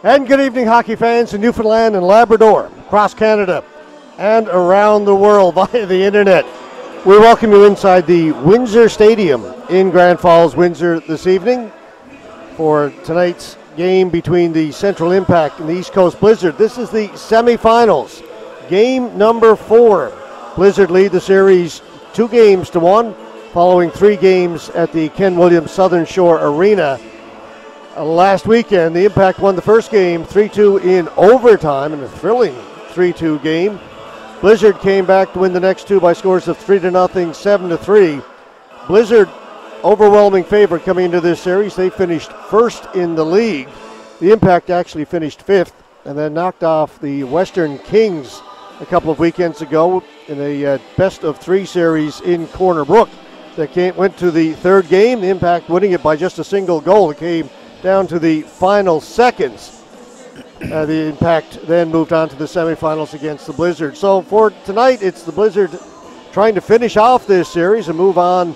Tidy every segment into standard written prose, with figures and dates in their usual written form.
And good evening, hockey fans in Newfoundland and Labrador, across Canada, and around the world via the internet. We welcome you inside the Windsor Stadium in Grand Falls, Windsor this evening for tonight's game between the Central Impact and the East Coast Blizzard. This is the semifinals, game number 4. Blizzard lead the series 2-1 following 3 games at the Ken Williams Southern Shore Arena. Last weekend, the Impact won the first game 3-2 in overtime in a thrilling 3-2 game. Blizzard came back to win the next 2 by scores of 3-0, 7-3. Blizzard, overwhelming favorite coming into this series. They finished first in the league. The Impact actually finished 5th and then knocked off the Western Kings a couple of weekends ago in a best-of-3 series in Corner Brook. That went to the third game, the Impact winning it by just a single goal. It came down to the final seconds. The Impact then moved on to the semifinals against the Blizzard. So for tonight, it's the Blizzard trying to finish off this series and move on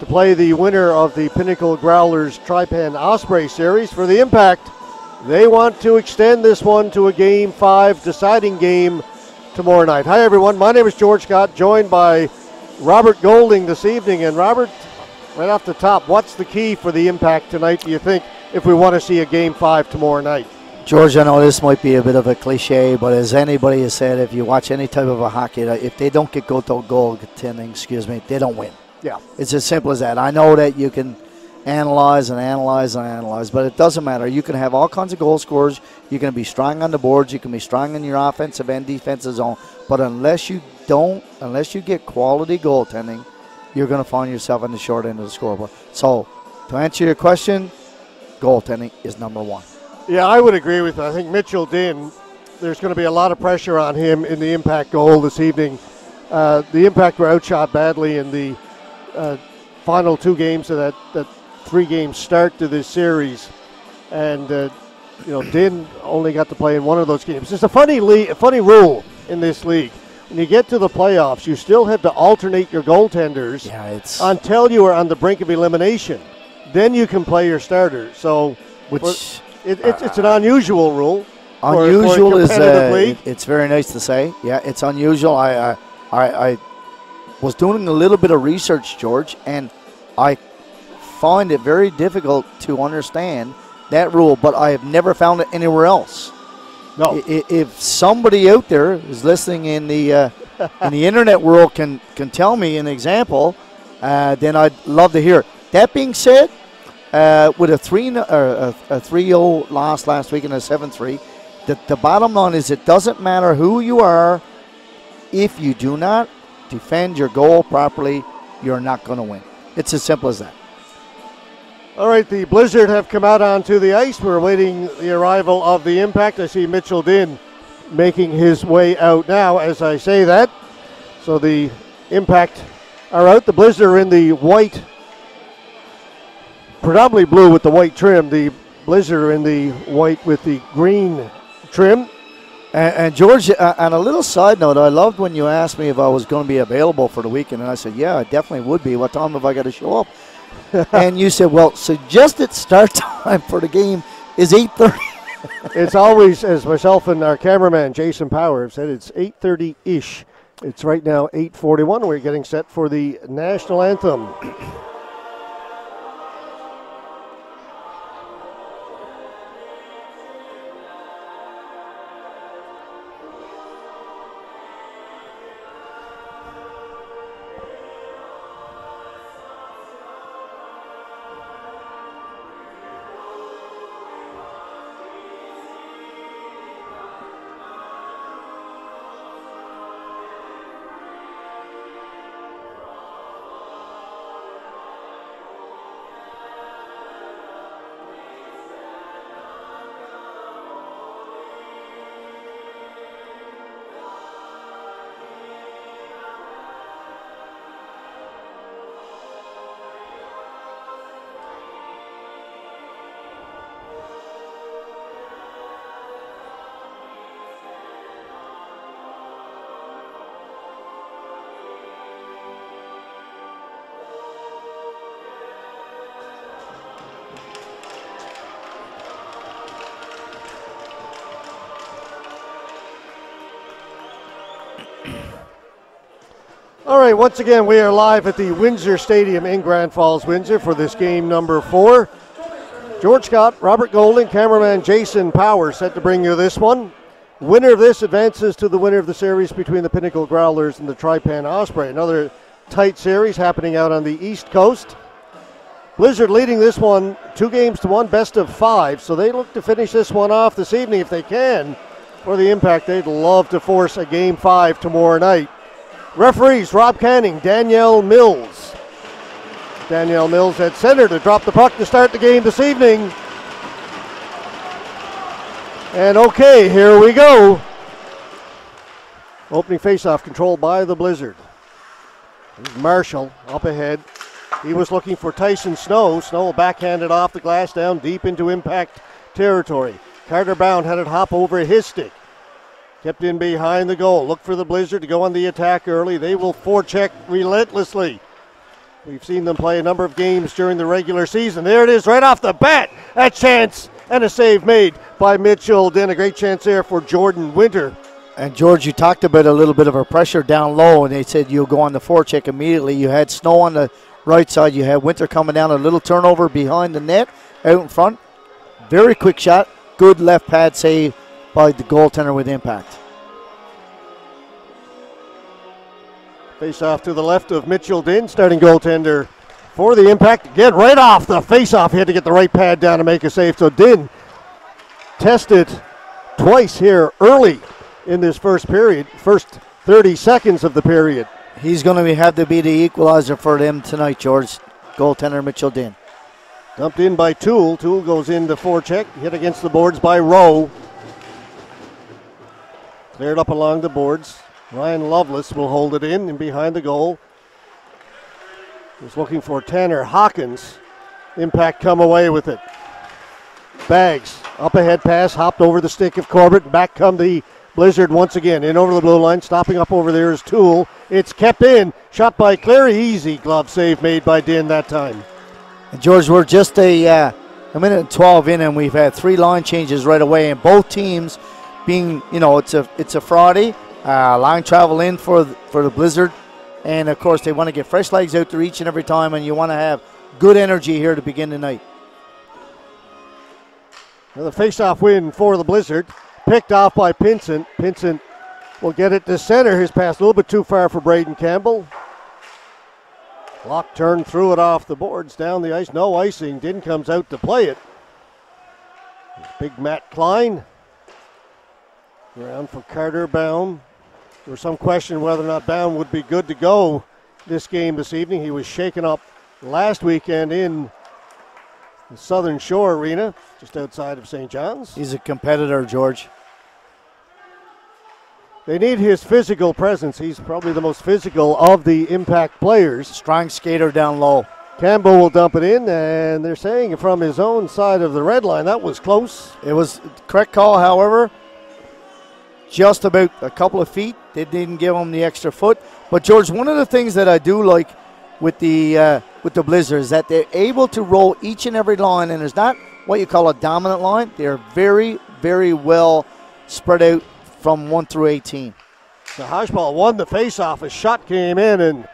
to play the winner of the Pinnacle Growlers Trypan Osprey series. For the Impact, they want to extend this one to a Game 5 deciding game tomorrow night. Hi everyone, my name is George Scott, joined by Robert Golding this evening. And Robert, right off the top, what's the key for the Impact tonight, do you think, if we want to see a Game 5 tomorrow night? George, I know this might be a bit of a cliche, but as anybody has said, if you watch any type of a hockey, if they don't get goaltending, they don't win. Yeah. It's as simple as that. I know that you can analyze, but it doesn't matter. You can have all kinds of goal scorers. You can be strong on the boards. You can be strong in your offensive and defensive zone. But unless you get quality goaltending, you're going to find yourself on the short end of the scoreboard. So, to answer your question, goaltending is number 1. Yeah, I would agree with you. I think Mitchell Dinh, there's going to be a lot of pressure on him in the Impact goal this evening. The Impact were outshot badly in the final 2 games of that 3-game start to this series. And, Dinh only got to play in one of those games. It's a funny rule in this league. When you get to the playoffs, you still have to alternate your goaltenders until you are on the brink of elimination. Then you can play your starters. So, it's an unusual rule. Unusual for a competitive league. It's very nice to say. Yeah, it's unusual. I was doing a little bit of research, George, and I find it very difficult to understand that rule, but I have never found it anywhere else. No. If somebody out there is listening in the internet world can tell me an example, then I'd love to hear it. That being said, with a 3-0 loss last week and a 7-3, the bottom line is it doesn't matter who you are. If you do not defend your goal properly, you're not going to win. It's as simple as that. All right, the Blizzard have come out onto the ice. We're awaiting the arrival of the Impact. I see Mitchell Dinh making his way out now as I say that. So the Impact are out. The Blizzard are in the white, predominantly blue with the white trim. The Blizzard are in the white with the green trim. And George, on a little side note, I loved when you asked me if I was going to be available for the weekend, and I said, yeah, I definitely would be. What time have I got to show up? And you said, well, suggested start time for the game is 8:30. It's always, as myself and our cameraman, Jason Power, have said, it's 8:30-ish. It's right now 8:41. We're getting set for the national anthem. All right, once again, we are live at the Windsor Stadium in Grand Falls, Windsor for this game number 4. George Scott, Robert Golden, cameraman Jason Power set to bring you this one. Winner of this advances to the winner of the series between the Pinnacle Growlers and the Trypan Osprey. Another tight series happening out on the East Coast. Blizzard leading this one 2-1, best of 5, so they look to finish this one off this evening if they can. For the Impact, they'd love to force a Game 5 tomorrow night. Referees, Rob Canning, Danielle Mills. Danielle Mills at center to drop the puck to start the game this evening. And okay, here we go. Opening faceoff controlled by the Blizzard. Here's Marshall up ahead. He was looking for Tyson Snow. Snow backhanded off the glass down deep into Impact territory. Carter Bound had it hop over his stick. Kept in behind the goal. Look for the Blizzard to go on the attack early. They will forecheck relentlessly. We've seen them play a number of games during the regular season. There it is right off the bat. A chance and a save made by Mitchell Dinn. A great chance there for Jordan Winter. And George, you talked about a little bit of a pressure down low, and they said you'll go on the forecheck immediately. You had Snow on the right side. You had Winter coming down, a little turnover behind the net out in front. Very quick shot. Good left pad save by the goaltender with Impact. Face off to the left of Mitchell Dinn, starting goaltender for the Impact. Again, right off the face-off, he had to get the right pad down to make a save. So Dinn tested twice here early in this first period, first 30 seconds of the period. He's going to have to be the equalizer for them tonight, George. Goaltender Mitchell Dinn. Dumped in by Toole. Toole goes into forecheck, hit against the boards by Rowe. Cleared up along the boards. Ryan Lovelace will hold it in and behind the goal. He's looking for Tanner Hawkins. Impact come away with it. Bags, up ahead pass, hopped over the stick of Corbett. Back come the Blizzard once again. In over the blue line, stopping up over there is Toole. It's kept in, shot by Cleary. Easy glove save made by Dinn that time. And George, we're just a minute and 12 in, and we've had 3 line changes right away, and both teams being, it's a Friday. Line travel in for the Blizzard, and of course they want to get fresh legs out there each and every time, and you want to have good energy here to begin the night. Another face-off win for the Blizzard, picked off by Pinson. Pinson will get it to center. His pass a little bit too far for Braden Campbell. Locke turned threw it off the boards, down the ice, no icing. Dinn comes out to play it. Big Matt Klein. Around for Carter Bound. There was some question whether or not Bound would be good to go this game this evening. He was shaken up last weekend in the Southern Shore Arena, just outside of St. John's. He's a competitor, George. They need his physical presence. He's probably the most physical of the Impact players. Strong skater down low. Campbell will dump it in, and they're saying from his own side of the red line. That was close. It was correct call, however. Just about a couple of feet. They didn't give him the extra foot. But George, one of the things that I do like with the Blizzard is that they're able to roll each and every line, and there's not what you call a dominant line. They're very, very well spread out from 1 through 18. The Hodgeball won the faceoff. A shot came in, and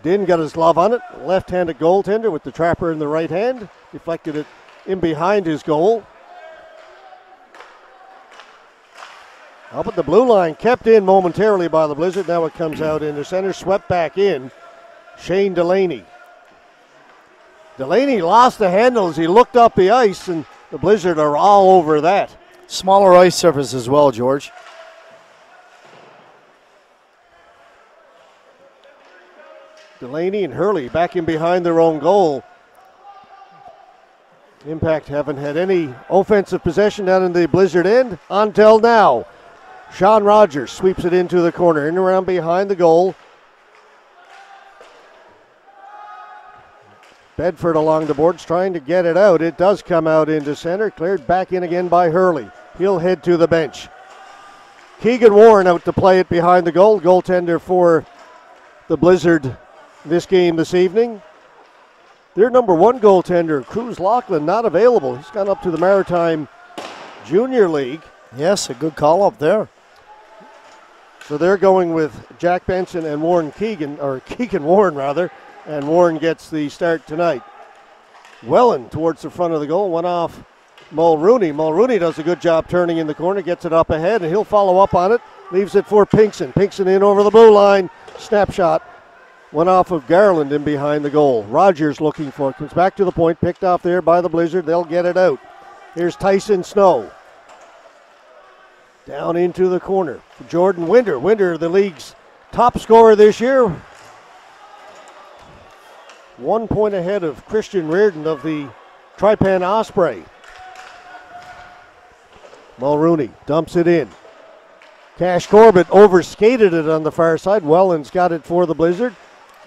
Dinn got his glove on it. Left-handed goaltender with the trapper in the right hand. Deflected it in behind his goal. Up at the blue line, kept in momentarily by the Blizzard. Now it comes out into center, swept back in. Shane Delaney. Delaney lost the handle as he looked up the ice, and the Blizzard are all over that. Smaller ice surface as well, George. Delaney and Hurley back in behind their own goal. Impact haven't had any offensive possession down in the Blizzard end until now. Sean Rogers sweeps it into the corner, in around behind the goal. Bedford along the boards trying to get it out. It does come out into center, cleared back in again by Hurley. He'll head to the bench. Keegan Warren out to play it behind the goal. Goaltender for the Blizzard this game this evening. Their number 1 goaltender, Cruz Lachlan, not available. He's gone up to the Maritime Junior League. Yes, a good call up there. So they're going with Jack Benson and Warren Keegan, or Keegan Warren rather, and Warren gets the start tonight. Welland towards the front of the goal, went off Mulrooney. Mulrooney does a good job turning in the corner, gets it up ahead, and he'll follow up on it. Leaves it for Pinkson. Pinkson in over the blue line. Snapshot went off of Garland in behind the goal. Rogers looking for it. Comes back to the point, picked off there by the Blizzard. They'll get it out. Here's Tyson Snow. Down into the corner for Jordan Winter. Winter, the league's top scorer this year. 1 point ahead of Christian Reardon of the Trypan Osprey. Mulrooney dumps it in. Cash Corbett overskated it on the far side. Welland's got it for the Blizzard.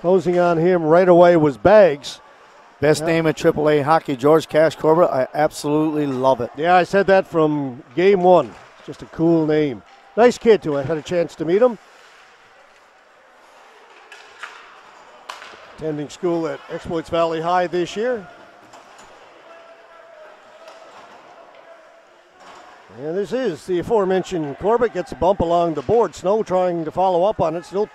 Closing on him right away was Baggs. Best name in AAA hockey, George Cash Corbett. I absolutely love it. Yeah, I said that from game one. It's just a cool name. Nice kid, too. I had a chance to meet him. Attending school at Exploits Valley High this year. And this is the aforementioned Corbett. Gets a bump along the board. Snow trying to follow up on it. Still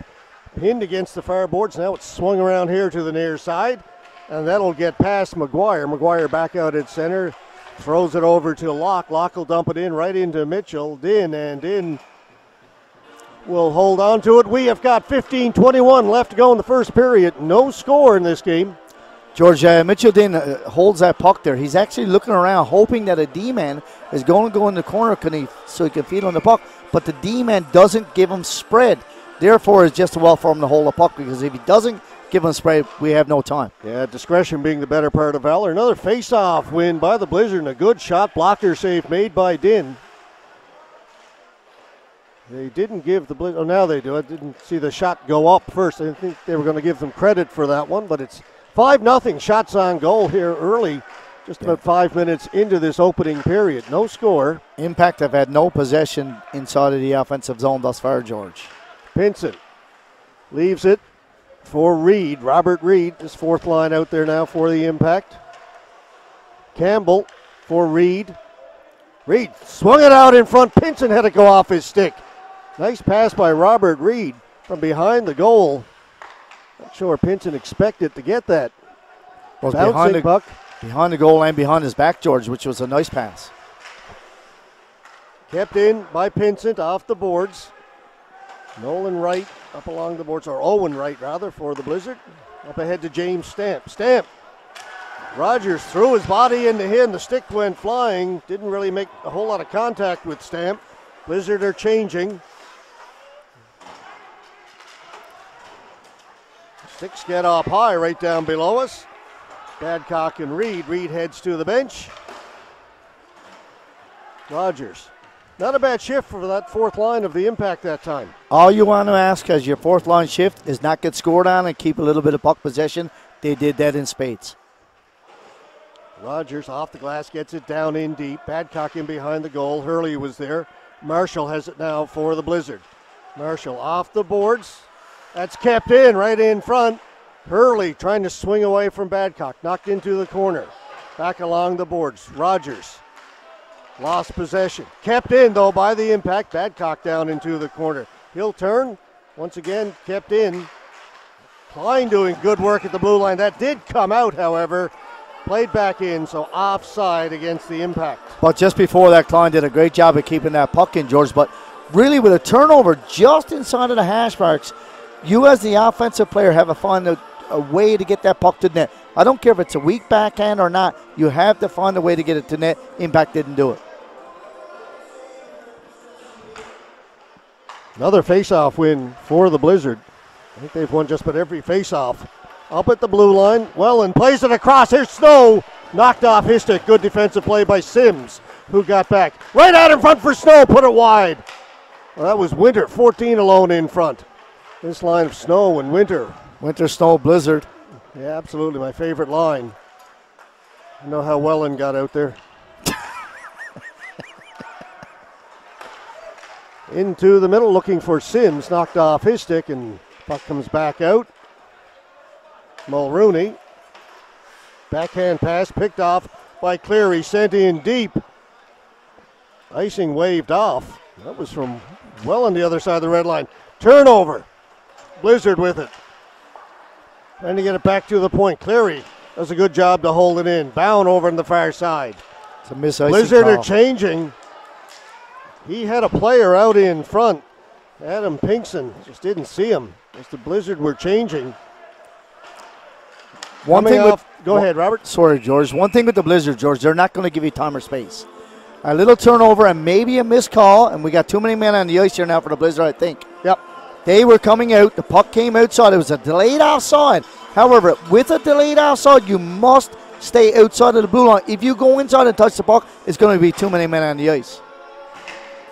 pinned against the far boards. Now it's swung around here to the near side. And that'll get past McGuire. McGuire back out at center. Throws it over to Locke. Locke will dump it in right into Mitchell. Din will hold on to it. We have got 15-21 left to go in the first period. No score in this game. George, Mitchell Din holds that puck there. He's actually looking around, hoping that a D-man is going to go in the corner so he can feed on the puck. But the D-man doesn't give him spread. Therefore, it's just well for him to hold the puck, because if he doesn't give him spread, we have no time. Yeah, discretion being the better part of valor. Another face-off win by the Blizzard, and a good shot blocker save made by Din. They didn't give the Blizzard, oh, now they do. I didn't see the shot go up first. I didn't think they were going to give them credit for that one, but it's 5-0 shots on goal here early, just about 5 minutes into this opening period. No score. Impact have had no possession inside of the offensive zone thus far, George. Pinson leaves it for Reed. Robert Reed, his fourth line out there now for the Impact. Campbell for Reed. Reed swung it out in front. Pinson had to go off his stick. Nice pass by Robert Reed from behind the goal. Not sure Pinson expected to get that. Well, bouncing puck. Behind the goal and behind his back, George, which was a nice pass. Kept in by Pinson off the boards. Nolan Wright up along the boards, or Owen Wright rather, for the Blizzard. Up ahead to James Stamp. Stamp. Rogers threw his body into him. The stick went flying. Didn't really make a whole lot of contact with Stamp. Blizzard are changing. Sticks get up high right down below us. Badcock and Reed. Reed heads to the bench. Rogers. Not a bad shift for that fourth line of the Impact that time. All you want to ask as your fourth line shift is not get scored on and keep a little bit of puck possession. They did that in spades. Rogers off the glass, gets it down in deep. Badcock in behind the goal. Hurley was there. Marshall has it now for the Blizzard. Marshall off the boards. That's kept in right in front. Hurley trying to swing away from Badcock. Knocked into the corner. Back along the boards. Rogers lost possession. Kept in, though, by the Impact. Badcock down into the corner. He'll turn. Once again, kept in. Klein doing good work at the blue line. That did come out, however. Played back in, so offside against the Impact. But just before that, Klein did a great job of keeping that puck in, George. But really, with a turnover just inside of the hash marks, you as the offensive player have to find a way to get that puck to net. I don't care if it's a weak backhand or not. You have to find a way to get it to net. Impact didn't do it. Another face-off win for the Blizzard. I think they've won just about every face-off. Up at the blue line, Welland plays it across. Here's Snow, knocked off his stick. Good defensive play by Sims, who got back. Right out in front for Snow, put it wide. Well, that was Winter, 14 alone in front. This line of Snow and Winter. Winter, Snow, Blizzard. Yeah, absolutely, my favorite line. I know how Welland got out there. Into the middle, looking for Sims, knocked off his stick, and puck comes back out. Mulrooney. Backhand pass picked off by Cleary, sent in deep. Icing waved off. That was from well on the other side of the red line. Turnover. Blizzard with it. Trying to get it back to the point. Cleary does a good job to hold it in. Bound over on the far side. It's a miss-icing Blizzard call. are changing. He had a player out in front. Adam Pinkson just didn't see him as the Blizzard were changing. Go ahead, Robert. Sorry, George. One thing with the Blizzard, George, they're not going to give you time or space. A little turnover and maybe a missed call, and we got too many men on the ice here now for the Blizzard, I think. Yep. They were coming out. The puck came outside. It was a delayed offside. However, with a delayed offside, you must stay outside of the blue line. If you go inside and touch the puck, it's going to be too many men on the ice,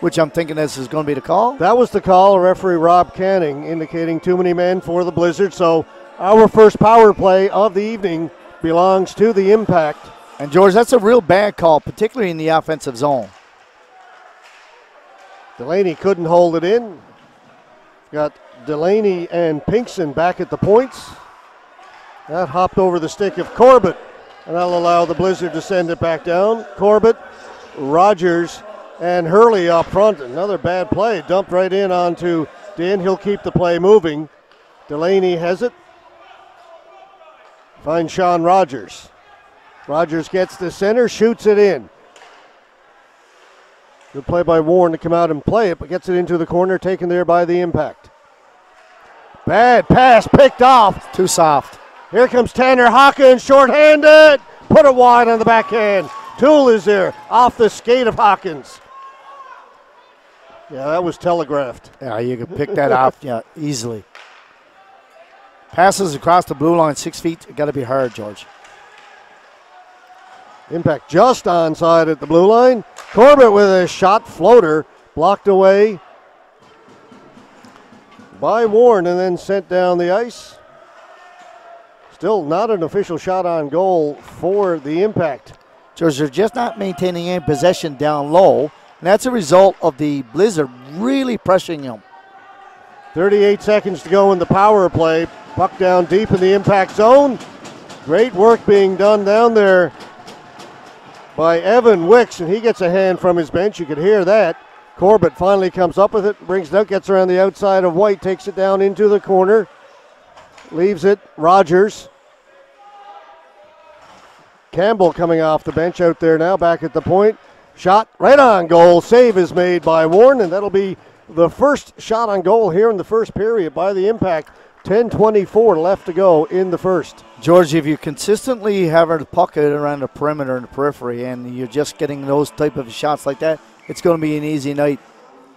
which I'm thinking this is going to be the call. That was the call. Referee Rob Canning indicating too many men for the Blizzard. So our first power play of the evening belongs to the Impact. And, George, that's a real bad call, particularly in the offensive zone. Delaney couldn't hold it in. Got Delaney and Pinkson back at the points. That hopped over the stick of Corbett, and that'll allow the Blizzard to send it back down. Corbett, Rogers, and Hurley up front. Another bad play. Dumped right in onto Din. He'll keep the play moving. Delaney has it. Finds Sean Rogers. Rogers gets the center, shoots it in. Good play by Warren to come out and play it, but gets it into the corner, taken there by the Impact. Bad pass picked off. Too soft. Here comes Tanner Hawkins, shorthanded. Put it wide on the backhand. Toole is there, off the skate of Hawkins. Yeah, that was telegraphed. Yeah, you can pick that off easily. Passes across the blue line 6 feet. Got to be hard, George. Impact just onside at the blue line. Corbett with a shot floater, blocked away by Warren and then sent down the ice. Still not an official shot on goal for the Impact. George, they're just not maintaining any possession down low, and that's a result of the Blizzard really pressuring them. 38 seconds to go in the power play. Puck down deep in the Impact zone. Great work being done down there by Evan Wicks, and he gets a hand from his bench. You could hear that. Corbett finally comes up with it, brings it out, gets around the outside of White, takes it down into the corner, leaves it. Rogers. Campbell coming off the bench out there now, back at the point. Shot right on goal. Save is made by Warren, and that'll be the first shot on goal here in the first period by the Impact. 10:24 left to go in the first. George, if you consistently have a puck out around the perimeter and the periphery and you're just getting those type of shots like that, it's going to be an easy night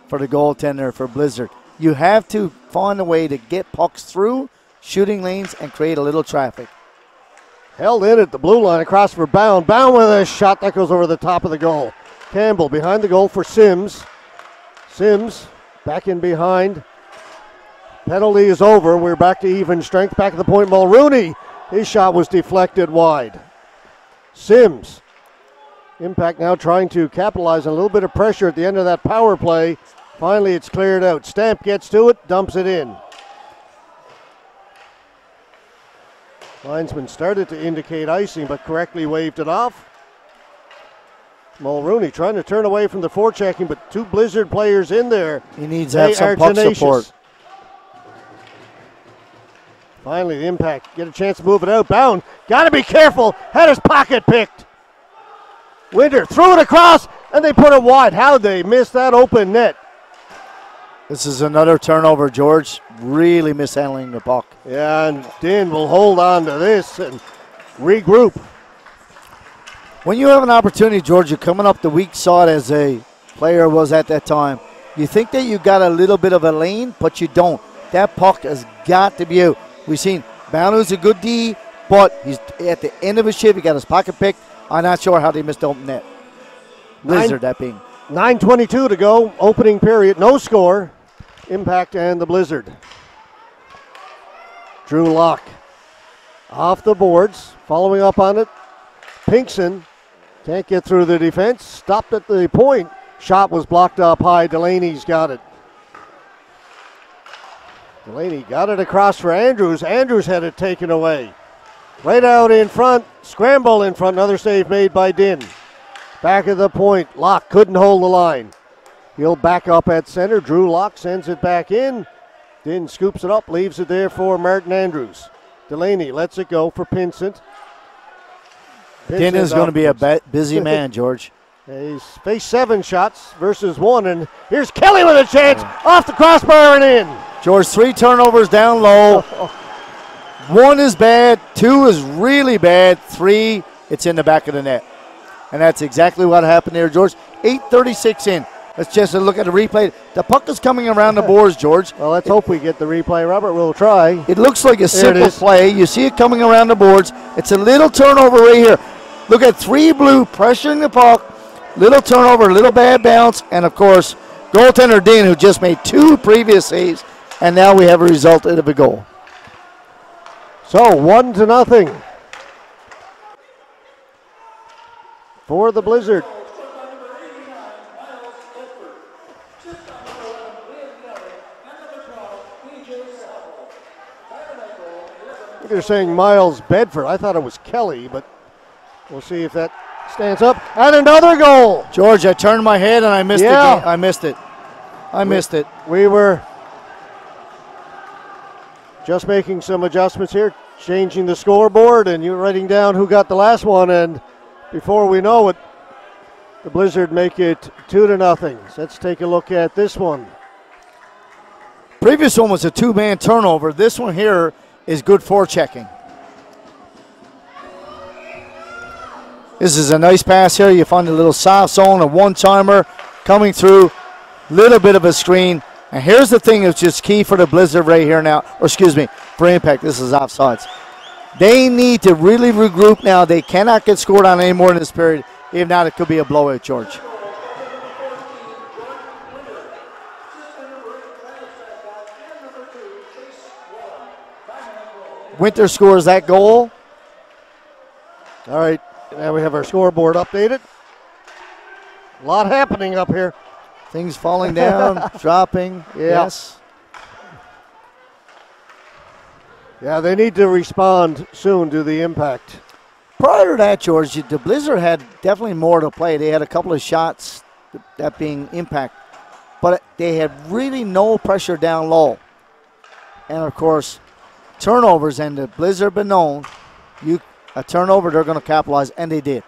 for the goaltender for Blizzard. You have to find a way to get pucks through shooting lanes and create a little traffic. Held in at the blue line across for Bound. Bound with a shot that goes over the top of the goal. Campbell behind the goal for Sims. Sims back in behind. Penalty is over. We're back to even strength. Back at the point, Mulrooney. His shot was deflected wide. Sims. Impact now trying to capitalize on a little bit of pressure at the end of that power play. Finally, it's cleared out. Stamp gets to it, dumps it in. Linesman started to indicate icing, but correctly waved it off. Mulrooney trying to turn away from the forechecking, but two Blizzard players in there. He needs to have some puck support. Finally, the Impact get a chance to move it out. Bound, got to be careful. Had his pocket picked. Winter threw it across, and they put it wide. How'd they miss that open net? This is another turnover, George. Really mishandling the puck. Yeah, and Din will hold on to this and regroup. When you have an opportunity, George, you're coming up the weak side as a player was at that time. You think that you got a little bit of a lane, but you don't. That puck has got to be out. We've seen Banu's a good D, but he's at the end of his shift. He got his pocket picked. I'm not sure how they missed the open net. Blizzard, that being. 9:22 to go, opening period. No score. Impact and the Blizzard. Drew Locke off the boards, following up on it. Pinkson can't get through the defense. Stopped at the point. Shot was blocked up high. Delaney's got it. Delaney got it across for Andrews. Andrews had it taken away. Right out in front. Scramble in front. Another save made by Din. Back at the point. Locke couldn't hold the line. He'll back up at center. Drew Locke sends it back in. Din scoops it up, leaves it there for Martin Andrews. Delaney lets it go for Pinsent. Din is going to be a busy man, George. He's faced 7 shots versus 1, and here's Kelly with a chance off the crossbar and in. George, 3 turnovers down low. 1 is bad, 2 is really bad, 3, it's in the back of the net. And that's exactly what happened there, George. 8:36 in. Let's just look at the replay. The puck is coming around the boards, George. Well, let's hope we get the replay, Robert. We'll try. It looks like a simple play. You see it coming around the boards. It's a little turnover right here. Look at 3 blue pressuring the puck. Little turnover, little bad bounce, and of course, goaltender Din, who just made 2 previous saves, and now we have a result of a goal. So 1-0 for the Blizzard. They're saying Miles Bedford. I thought it was Kelly, but we'll see if that stands up. And another goal. George, I turned my head and I missed it. I missed it. I missed it. We were just making some adjustments here, changing the scoreboard, and you're writing down who got the last one. And before we know it, the Blizzard make it 2-0. So let's take a look at this one. Previous one was a 2-man turnover. This one here is good forechecking. This is a nice pass here. You find a little soft zone, a one-timer coming through, little bit of a screen. And here's the thing that's just key for the Blizzard right here now, or excuse me, for Impact. This is offsides. They need to really regroup now. They cannot get scored on any more in this period. If not, it could be a blowout, George. Winter scores that goal. All right, now we have our scoreboard updated. A lot happening up here. Things falling down, dropping. Yes. Yeah, they need to respond soon to the Impact. Prior to that, George, the Blizzard had definitely more to play. They had a couple of shots, that being Impact, but they had really no pressure down low. And, of course, turnovers, and the Blizzard been known, a turnover, they're going to capitalize, and they did.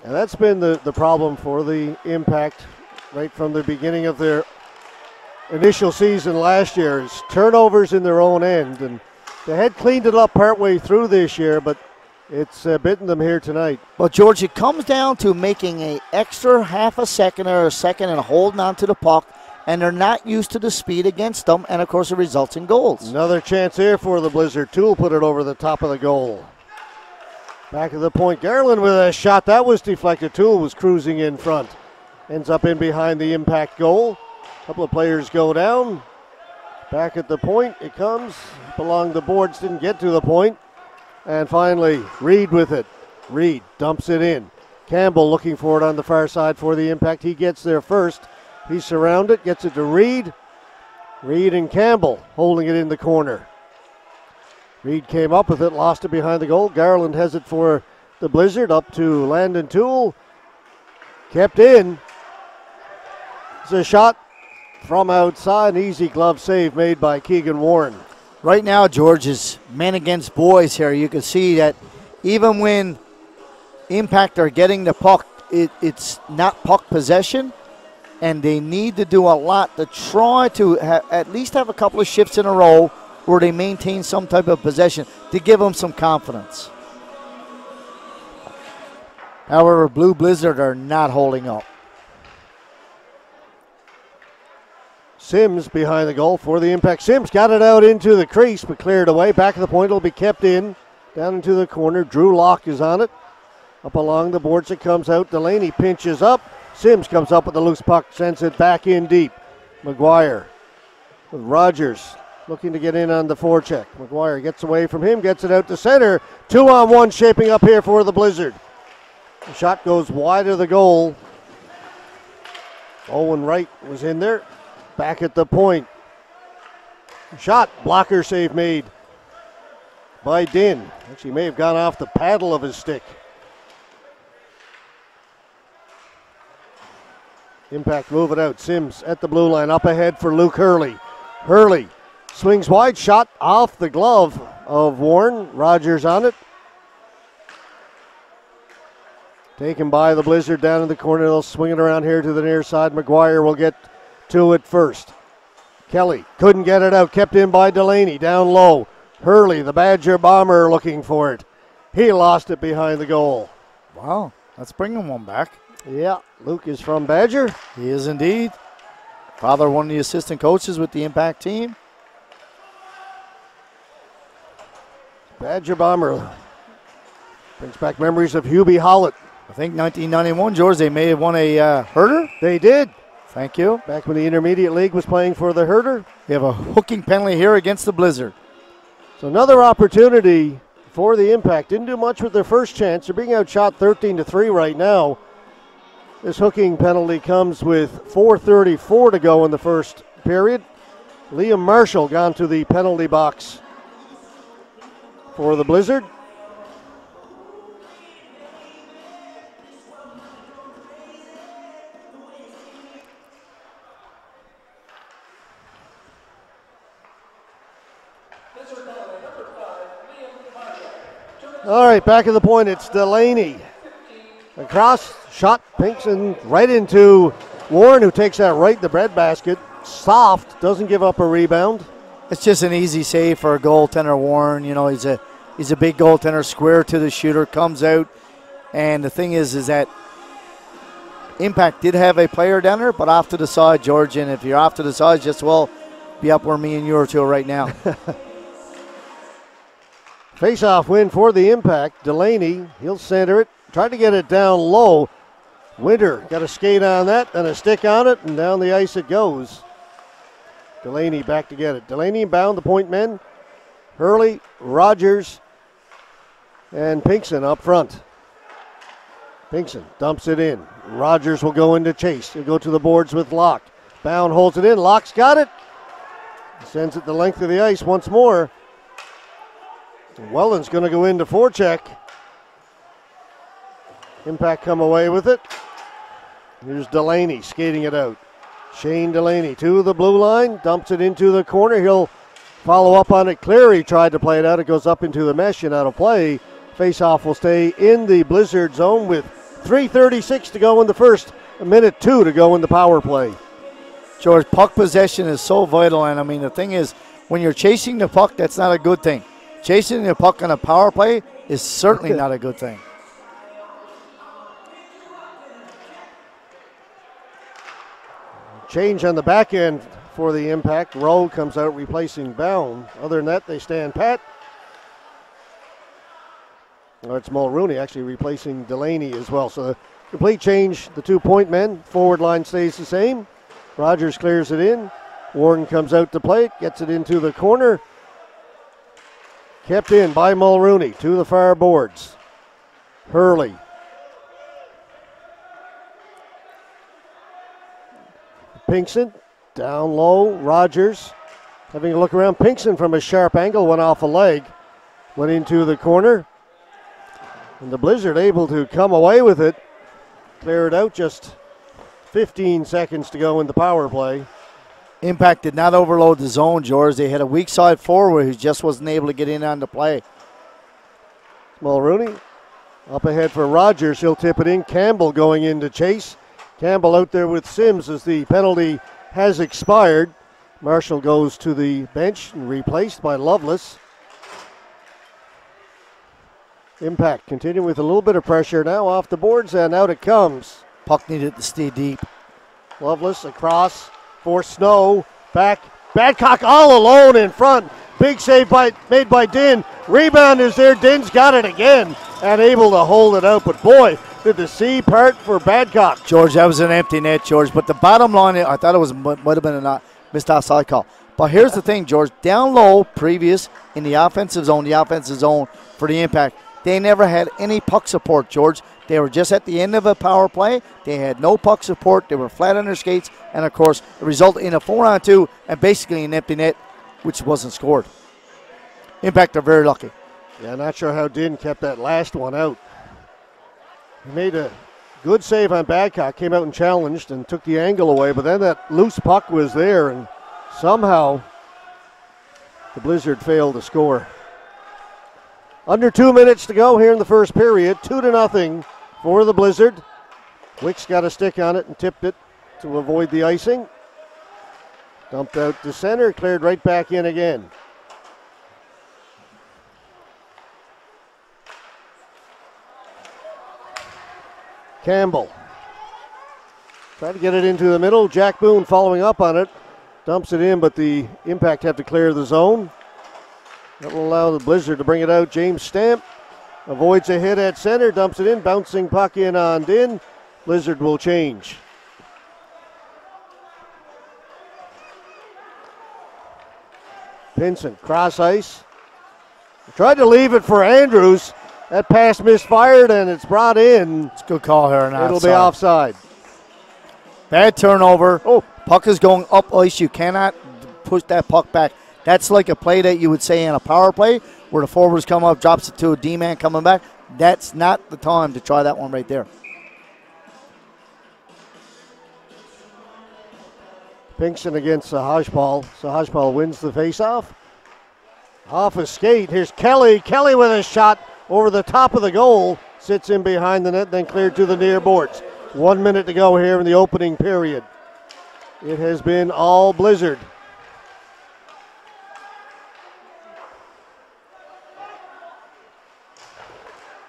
And that's been the problem for the Impact right from the beginning of their initial season last year, is turnovers in their own end. And they had cleaned it up partway through this year, but it's bitten them here tonight. Well, George, it comes down to making an extra half a second or a second and holding on to the puck, and they're not used to the speed against them, and, of course, it results in goals. Another chance here for the Blizzard. Toole put it over the top of the goal. Back of the point, Garland with a shot. That was deflected. Toole was cruising in front. Ends up in behind the Impact goal. A couple of players go down. Back at the point, it comes. Up along the boards, didn't get to the point. And finally, Reed with it. Reed dumps it in. Campbell looking for it on the far side for the Impact. He gets there first. He's surrounded, gets it to Reed. Reed and Campbell holding it in the corner. Reed came up with it, lost it behind the goal. Garland has it for the Blizzard, up to Landon Toole. Kept in. It's a shot from outside, an easy glove save made by Keegan Warren. Right now, George, is men against boys here. You can see that even when Impact are getting the puck, it's not puck possession, and they need to do a lot to try to at least have a couple of shifts in a row where they maintain some type of possession to give them some confidence. However, Blue Blizzard are not holding up. Sims behind the goal for the Impact. Sims got it out into the crease, but cleared away. Back of the point, it'll be kept in. Down into the corner. Drew Locke is on it. Up along the boards, it comes out. Delaney pinches up. Sims comes up with the loose puck, sends it back in deep. McGuire with Rogers looking to get in on the forecheck. McGuire gets away from him, gets it out to center. 2-on-1 shaping up here for the Blizzard. The shot goes wide of the goal. Owen Wright was in there. Back at the point. Shot, blocker save made by Din. Actually may have gone off the paddle of his stick. Impact move it out. Sims at the blue line, up ahead for Luke Hurley. Hurley swings wide, shot off the glove of Warren. Rogers on it. Taken by the Blizzard down in the corner. They'll swing it around here to the near side. McGuire will get to it first. Kelly couldn't get it out. Kept in by Delaney. Down low. Hurley, the Badger bomber, looking for it. He lost it behind the goal. Wow, that's bringing one back. Yeah, Luke is from Badger. He is indeed. Father, one of the assistant coaches with the Impact team. Badger bomber brings back memories of Hubie Hollett. I think 1991, George, they may have won a Herder. They did. Thank you. Back when the Intermediate League was playing for the Herder. We have a hooking penalty here against the Blizzard. So another opportunity for the Impact. Didn't do much with their first chance. They're being outshot 13-3 right now. This hooking penalty comes with 4:34 to go in the first period. Liam Marshall gone to the penalty box for the Blizzard. All right, back at the point, it's Delaney. Across, shot, Pinkston right into Warren, who takes that right in the breadbasket. Soft, doesn't give up a rebound. It's just an easy save for a goaltender, Warren. You know, he's a big goaltender, square to the shooter, comes out. And the thing is that Impact did have a player down there, but off to the side, George. And if you're off to the side, just, well, be up where me and you are to right now. Face-off win for the Impact. Delaney, he'll center it. Tried to get it down low. Winter got a skate on that and a stick on it, and down the ice it goes. Delaney back to get it. Delaney bound the point men. Hurley, Rogers, and Pinkston up front. Pinkston dumps it in. Rogers will go into chase. He'll go to the boards with Locke. Bound holds it in. Locke's got it. Sends it the length of the ice once more. Welland's going to go into forecheck. Impact come away with it. Here's Delaney skating it out. Shane Delaney to the blue line, dumps it into the corner. He'll follow up on it. Cleary tried to play it out. It goes up into the mesh and out of play. Face-off will stay in the Blizzard zone with 3:36 to go in the first, a minute 2 to go in the power play. George, puck possession is so vital, and I mean, the thing is, when you're chasing the puck, that's not a good thing. Chasing the puck on a power play is certainly not a good thing. Change on the back end for the Impact. Rowe comes out replacing Baum. Other than that, they stand pat. Oh, it's Mulrooney actually replacing Delaney as well. So the complete change, the 2-point men. Forward line stays the same. Rogers clears it in. Warren comes out to play it, gets it into the corner. Kept in by Mulrooney to the far boards. Hurley. Pinkston down low. Rogers having a look around. Pinkston from a sharp angle went off a leg. Went into the corner. And the Blizzard able to come away with it. Clear it out, just 15 seconds to go in the power play. Impact did not overload the zone, George. They had a weak side forward who just wasn't able to get in on the play. Mulrooney up ahead for Rogers. He'll tip it in. Campbell going in to chase. Campbell out there with Sims as the penalty has expired. Marshall goes to the bench and replaced by Loveless. Impact continuing with a little bit of pressure now off the boards, and out it comes. Puck needed to stay deep. Loveless across for Snow. Back. Badcock all alone in front. Big save made by Din. Rebound is there. Din's got it again and able to hold it out. But boy, did the C part for Badcock. George, that was an empty net, George. But the bottom line, I thought it might have been a missed offside call. But here's the thing, George. Down low, previous in the offensive zone for the Impact, they never had any puck support, George. They were just at the end of a power play. They had no puck support. They were flat on their skates. And, of course, it resulted in a 4-on-2 and basically an empty net, which wasn't scored. Impact are very lucky. Yeah, not sure how Din kept that last one out. He made a Good save on Badcock. Came out and challenged and took the angle away, but then that loose puck was there, and somehow the Blizzard failed to score. Under 2 minutes to go here in the first period. 2-0 for the Blizzard. Wicks got a stick on it and tipped it to avoid the icing. Dumped out to center, cleared right back in again. Campbell. Trying to get it into the middle. Jack Boone following up on it. Dumps it in, but the Impact have to clear the zone. That will allow the Blizzard to bring it out. James Stamp avoids a hit at center, dumps it in, bouncing puck in on Din. Blizzard will change. Pinson, cross ice. Tried to leave it for Andrews. That pass misfired and it's brought in. It's a good call here. It'll be offside. Bad turnover. Oh, puck is going up ice. You cannot push that puck back. That's like a play that you would say in a power play where the forwards come up, drops it to a D-man coming back. That's not the time to try that one right there. Pinkston against Sahajpal. Sahajpal wins the faceoff. Off a skate. Here's Kelly. Kelly with a shot over the top of the goal. Sits in behind the net, then cleared to the near boards. 1 minute to go here in the opening period. It has been all Blizzard.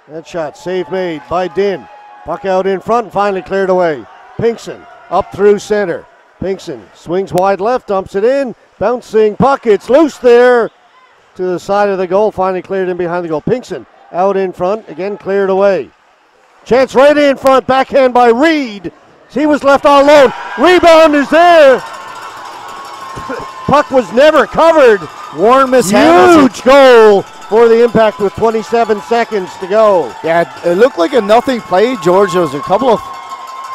That shot, save made by Din. Puck out in front and finally cleared away. Pinkson up through center. Pinkson swings wide left, dumps it in. Bouncing puck, it's loose there to the side of the goal. Finally cleared in behind the goal. Pinkson out in front, again cleared away. Chance right in front, backhand by Reed. He was left all alone. Rebound is there. Puck was never covered. Warren mishandles Huge goal for the Impact with 27 seconds to go. Yeah, it looked like a nothing play, George. There was a couple of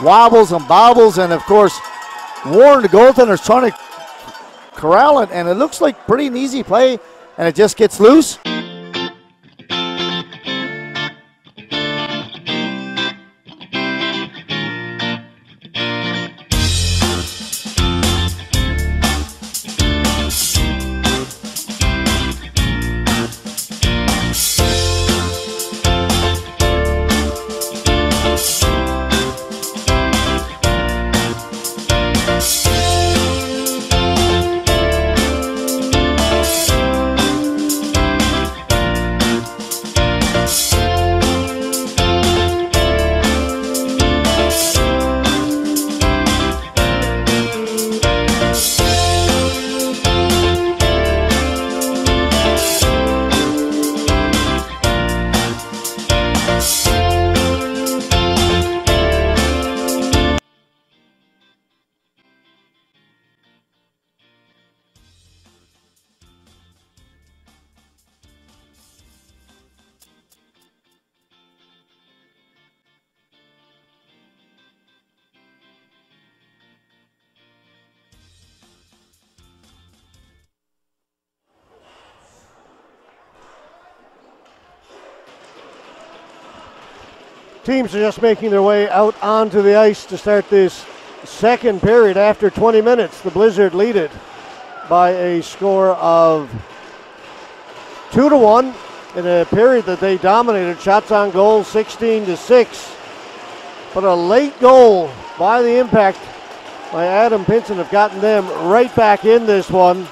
wobbles and bobbles, and of course, Warren, the goaltender, is trying to corral it, and it looks like pretty an easy play, and it just gets loose. Teams are just making their way out onto the ice to start this second period. After 20 minutes, the Blizzard lead it by a score of 2-1 in a period that they dominated. Shots on goal 16-6. But a late goal by the Impact by Adam Pinson have gotten them right back in this one.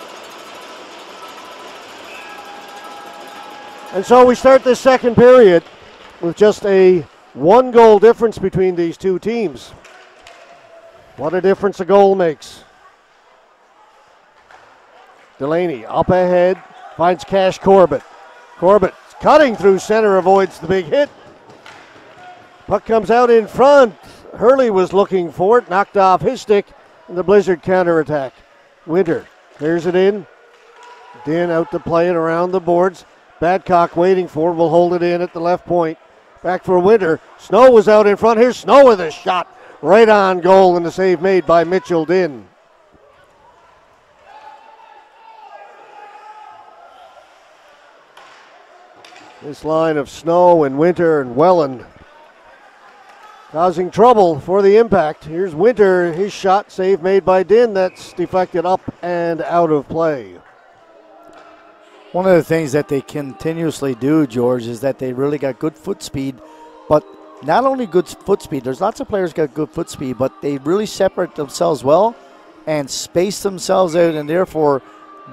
And so we start this second period with just a 1-goal difference between these two teams. What a difference a goal makes. Delaney up ahead, finds Cash Corbett. Corbett cutting through center, avoids the big hit. Puck comes out in front. Hurley was looking for it, knocked off his stick, and the Blizzard counterattack. Winter clears it in. Din out to play it around the boards. Badcock waiting for it, will hold it in at the left point. Back for Winter. Snow was out in front. Here's Snow with a shot right on goal, and the save made by Mitchell Din. This line of Snow and Winter and Welland causing trouble for the Impact. Here's Winter, his shot, save made by Din. That's deflected up and out of play. One of the things that they continuously do, George, is that they really got good foot speed, but not only good foot speed, there's lots of players got good foot speed, but they really separate themselves well and space themselves out, and therefore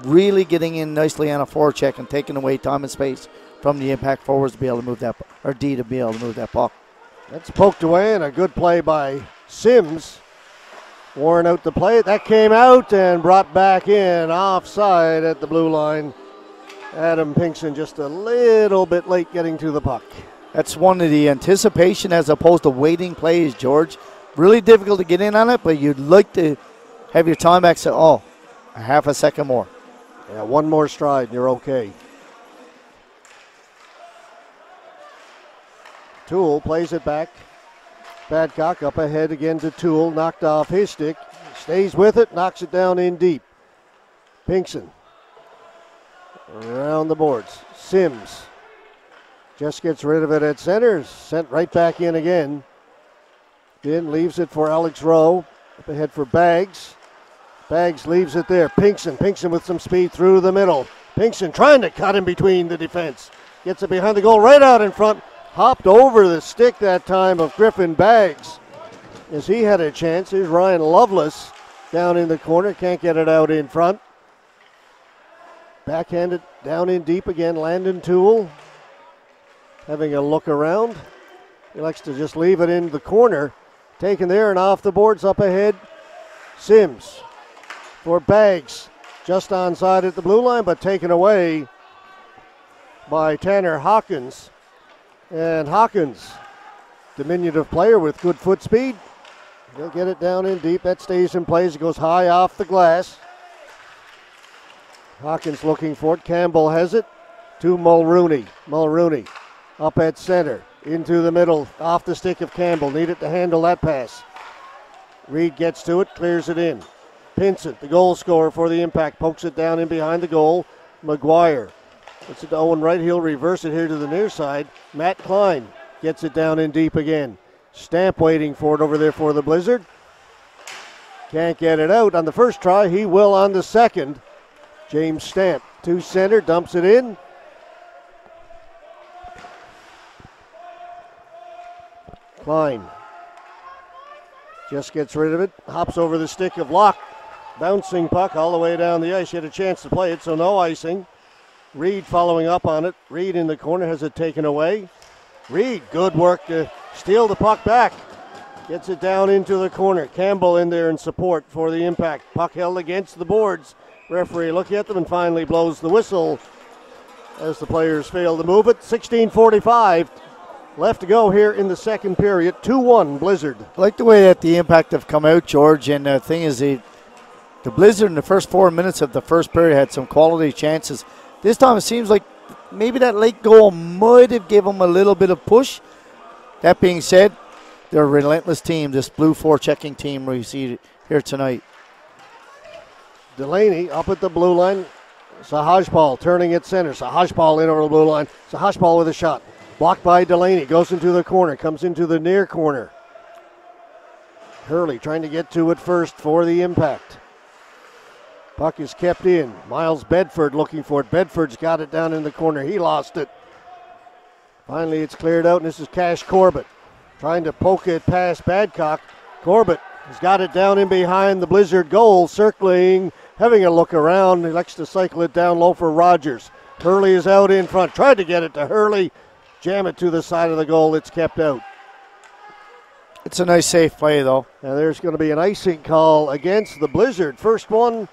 really getting in nicely on a forecheck and taking away time and space from the Impact forwards to be able to move that, or D to be able to move that puck. That's poked away, and a good play by Sims. Worn out the play. That came out and brought back in offside at the blue line. Adam Pinkson just a little bit late getting to the puck. That's one of the anticipation as opposed to waiting plays, George. Really difficult to get in on it, but you'd like to have your time back, say, oh, a half a second more. Yeah, one more stride and you're okay. Toole plays it back. Badcock up ahead again to Toole, knocked off his stick. Stays with it, knocks it down in deep. Pinkson. Around the boards. Sims just gets rid of it at center. Sent right back in again. Din leaves it for Alex Rowe. Up ahead for Baggs. Baggs leaves it there. Pinkson with some speed through the middle. Pinkson trying to cut in between the defense. Gets it behind the goal, right out in front. Hopped over the stick that time of Griffin Baggs. As he had a chance, here's Ryan Lovelace down in the corner. Can't get it out in front. Backhanded down in deep again, Landon Toole. Having a look around. He likes to just leave it in the corner. Taken there and off the boards up ahead. Sims for Baggs. Just onside at the blue line, but taken away by Tanner Hawkins. And Hawkins, diminutive player with good foot speed. He'll get it down in deep. That stays in place. It goes high off the glass. Hawkins looking for it. Campbell has it to Mulrooney. Mulrooney up at center. Into the middle. Off the stick of Campbell. Needed to handle that pass. Reed gets to it. Clears it in. Pinsent, the goal scorer for the Impact, pokes it down in behind the goal. McGuire puts it to Owen Wright. He'll reverse it here to the near side. Matt Klein gets it down in deep again. Stamp waiting for it over there for the Blizzard. Can't get it out on the first try. He will on the second. James Stamp to center, dumps it in. Klein just gets rid of it. Hops over the stick of Locke. Bouncing puck all the way down the ice. He had a chance to play it, so no icing. Reed following up on it. Reed in the corner has it taken away. Reed, good work to steal the puck back. Gets it down into the corner. Campbell in there in support for the Impact. Puck held against the boards. Referee looking at them and finally blows the whistle as the players fail to move it. 16:45 left to go here in the second period. 2-1 Blizzard. I like the way that the Impact have come out, George, and the thing is the Blizzard in the first 4 minutes of the first period had some quality chances. This time it seems like maybe that late goal might have given them a little bit of push. That being said, they're a relentless team, this blue forechecking team we see here tonight. Delaney up at the blue line. Sahajpal turning at center. Sahajpal in over the blue line. Sahajpal with a shot. Blocked by Delaney. Goes into the corner. Comes into the near corner. Hurley trying to get to it first for the Impact. Puck is kept in. Miles Bedford looking for it. Bedford's got it down in the corner. He lost it. Finally it's cleared out, and this is Cash Corbett trying to poke it past Badcock. Corbett has got it down in behind the Blizzard goal, circling, having a look around. He likes to cycle it down low for Rogers. Hurley is out in front. Tried to get it to Hurley. Jam it to the side of the goal. It's kept out. It's a nice safe play, though. Now there's going to be an icing call against the Blizzard. First one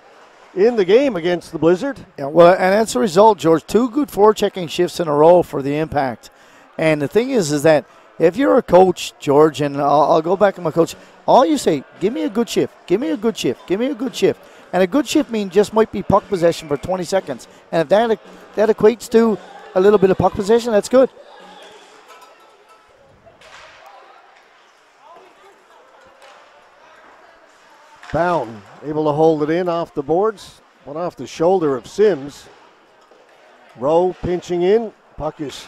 in the game against the Blizzard. Yeah, well, and that's the result, George. 2 good forechecking shifts in a row for the Impact. And the thing is that if you're a coach, George, and I'll go back to my coach, all you say, give me a good shift, give me a good shift, give me a good shift. And a good shift means just might be puck possession for 20 seconds. And if that equates to a little bit of puck possession, that's good. Bound able to hold it in off the boards. One off the shoulder of Sims. Rowe pinching in. Puck is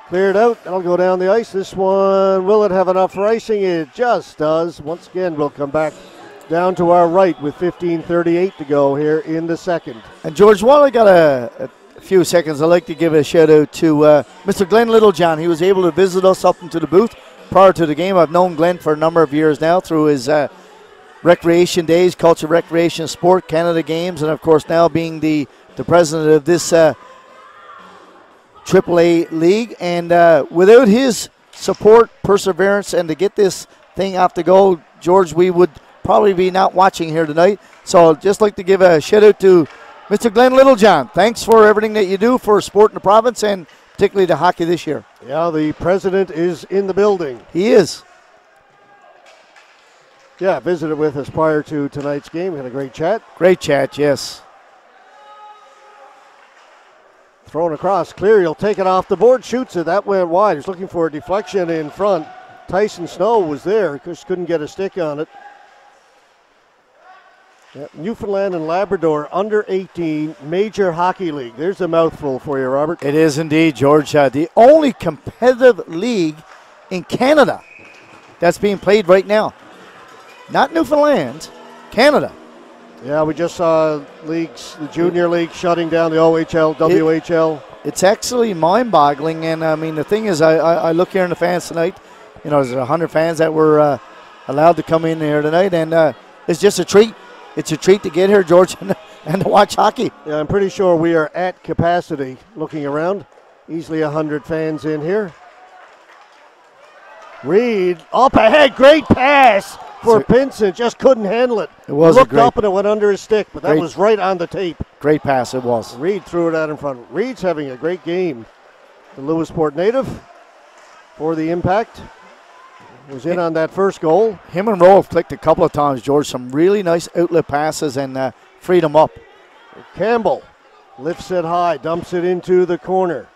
Cleared out. That'll go down the ice. This one, will it have enough icing? It just does. Once again, we'll come back down to our right with 15:38 to go here in the second. And George, while I got a few seconds, I'd like to give a shout out to Mr. Glenn Littlejohn. He was able to visit us up into the booth prior to the game. I've known Glenn for a number of years now through his recreation days, Culture, Recreation, Sport, Canada Games, and of course now being the president of this AAA league. And without his support, perseverance, and to get this thing off the go, George, we would probably be not watching here tonight. So I'd just like to give a shout out to Mr. Glenn Littlejohn. Thanks for everything that you do for sport in the province and particularly the hockey this year. Yeah, the president is in the building. He is. Yeah, visited with us prior to tonight's game. We had a great chat. Great chat, yes. Thrown across, clear. He'll take it off the board, shoots it. That went wide. He's looking for a deflection in front. Tyson Snow was there, just couldn't get a stick on it. Yeah, Newfoundland and Labrador under 18 Major Hockey League. There's a mouthful for you, Robert. It is indeed, George. The only competitive league in Canada that's being played right now. Not Newfoundland, Canada. Yeah, we just saw leagues, the junior league shutting down the OHL, WHL. It's actually mind-boggling, and I mean the thing is, I look here in the fans tonight. You know, there's 100 fans that were allowed to come in here tonight, and it's just a treat. It's a treat to get here, George, and to watch hockey. Yeah, I'm pretty sure we are at capacity. Looking around, easily 100 fans in here. Reed up ahead, great pass for Pinson, just couldn't handle it. It was looked up and it went under his stick, but that was right on the tape. Great pass it was. Reed threw it out in front. Reed's having a great game. The Lewisport native for the Impact was in on that first goal. Him and Rowe have clicked a couple of times, George. Some really nice outlet passes and freed him up. Campbell lifts it high, dumps it into the corner.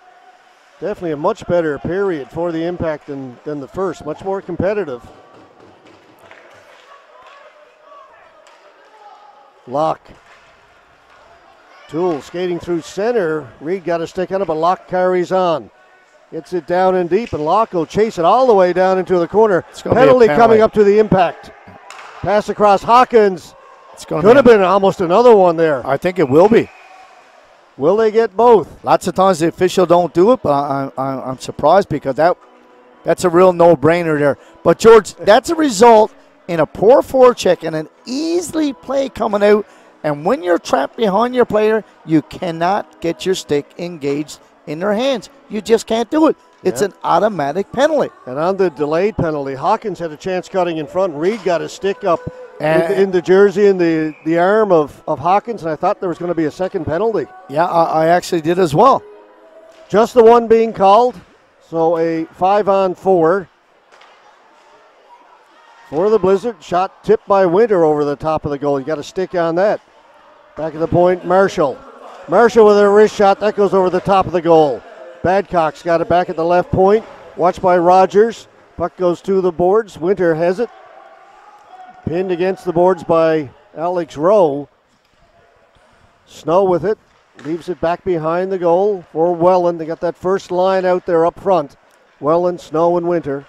Definitely a much better period for the Impact than the first. Much more competitive. Locke. Toole skating through center. Reed got a stick on it, but Locke carries on. Gets it down and deep, and Locke will chase it all the way down into the corner. Penalty coming up to the Impact. Pass across Hawkins. Could have been almost another one there. I think it will be. Will they get both? Lots of times the official don't do it, but I'm surprised because that's a real no-brainer there. But, George, that's a result in a poor forecheck and an easily play coming out. And when you're trapped behind your player, you cannot get your stick engaged in their hands. You just can't do it. It's an automatic penalty. And on the delayed penalty, Hawkins had a chance cutting in front. Reed got a stick up in the jersey and the arm of Hawkins, and I thought there was going to be a second penalty. Yeah, I actually did as well. Just the one being called, so a 5-on-4 for the Blizzard. Shot tipped by Winter over the top of the goal. You got a stick on that. Back of the point, Marshall. Marshall with a wrist shot. That goes over the top of the goal. Badcock's got it back at the left point. Watched by Rogers. Puck goes to the boards. Winter has it. Pinned against the boards by Alex Rowe. Snow with it. Leaves it back behind the goal for Welland. They got that first line out there up front. Welland, Snow, and Winter.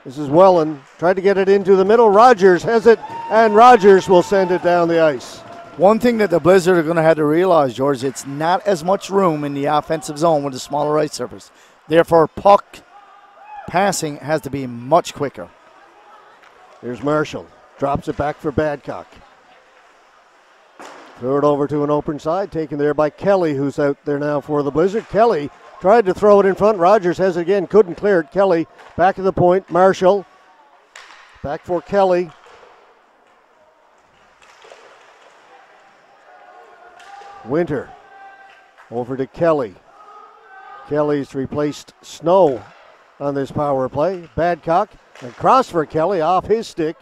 This is Welland. Tried to get it into the middle. Rogers has it, and Rogers will send it down the ice. One thing that the Blizzard are going to have to realize, George, it's not as much room in the offensive zone with the smaller ice surface. Therefore, puck passing has to be much quicker. Here's Marshall. Drops it back for Badcock. Threw it over to an open side, taken there by Kelly, who's out there now for the Blizzard. Kelly tried to throw it in front. Rogers has it again, couldn't clear it. Kelly back at the point. Marshall back for Kelly. Winter over to Kelly. Kelly's replaced Snow on this power play. Badcock and cross for Kelly off his stick.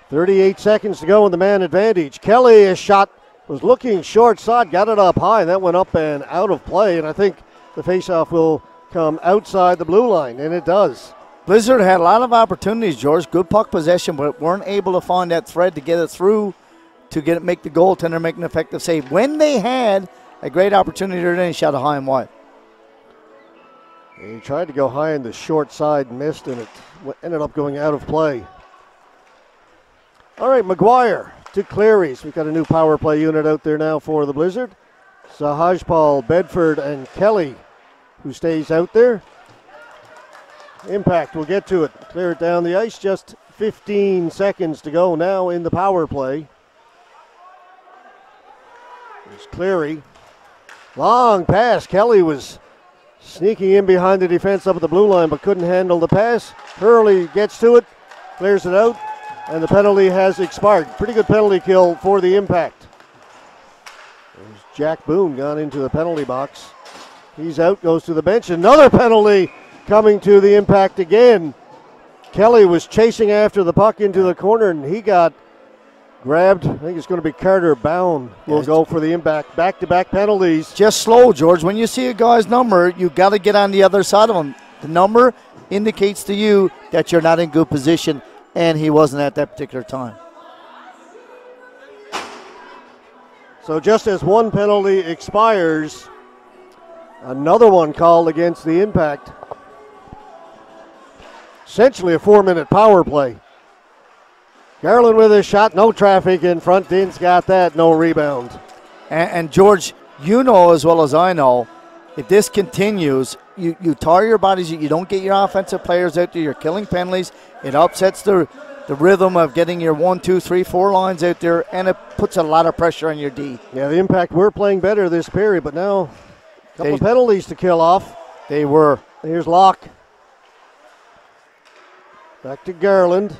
38 seconds to go in the man advantage. Kelly, a shot was looking short side, got it up high. That went up and out of play, and I think the faceoff will come outside the blue line, and it does. Blizzard had a lot of opportunities, George. Good puck possession, but weren't able to find that thread to get it through to make the goaltender make an effective save. When they had a great opportunity, they shot it high and wide. He tried to go high in the short side, missed, and it ended up going out of play. All right, McGuire to Cleary's. We've got a new power play unit out there now for the Blizzard. Sahajpal, Bedford, and Kelly, who stays out there. Impact, we'll get to it. Clear it down the ice. Just 15 seconds to go now in the power play. There's Cleary. Long pass. Kelly was sneaking in behind the defense up at the blue line, but couldn't handle the pass. Hurley gets to it, clears it out, and the penalty has expired. Pretty good penalty kill for the Impact. There's Jack Boone gone into the penalty box. He's out, goes to the bench. Another penalty coming to the Impact again. Kelly was chasing after the puck into the corner, and he got grabbed. I think it's going to be Carter Bound will go for the Impact. Back-to-back penalties. Just slow, George. When you see a guy's number, you got to get on the other side of him. The number indicates to you that you're not in good position, and he wasn't at that particular time. So just as one penalty expires, another one called against the Impact. Essentially a 4-minute power play. Garland with his shot, no traffic in front. Din's got that, no rebound. And George, you know as well as I know, if this continues, you tire your bodies, you don't get your offensive players out there, you're killing penalties. It upsets the rhythm of getting your 1, 2, 3, 4 lines out there, and it puts a lot of pressure on your D. Yeah, the Impact were playing better this period, but now a couple of penalties to kill off. They were. Here's Locke. Back to Garland.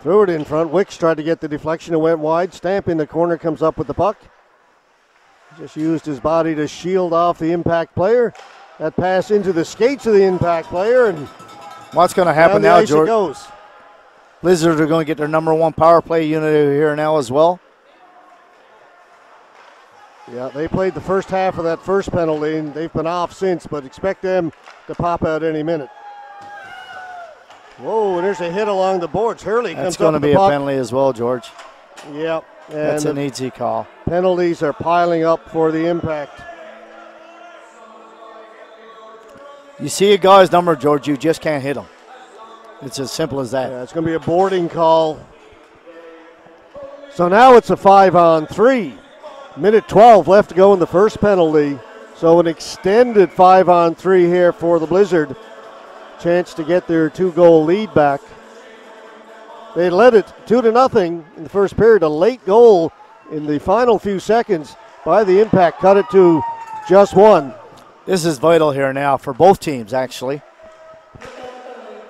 Threw it in front. Wicks tried to get the deflection. It went wide. Stamp in the corner comes up with the puck. Just used his body to shield off the Impact player. That pass into the skates of the Impact player. And what's going to happen now, George? Goes. Blizzard are going to get their number 1 power play unit here now as well. Yeah, they played the first half of that first penalty, and they've been off since, but expect them to pop out any minute. Whoa, and there's a hit along the boards. Hurley comes up with the puck. That's going to be a penalty as well, George. Yep. That's an easy call. Penalties are piling up for the Impact. You see a guy's number, George, you just can't hit him. It's as simple as that. Yeah, it's going to be a boarding call. So now it's a 5-on-3. Minute 12 left to go in the first penalty. So an extended 5-on-3 here for the Blizzard. Chance to get their 2-goal lead back. They led it 2-0 in the first period. A late goal in the final few seconds by the Impact cut it to just 1. This is vital here now for both teams, actually.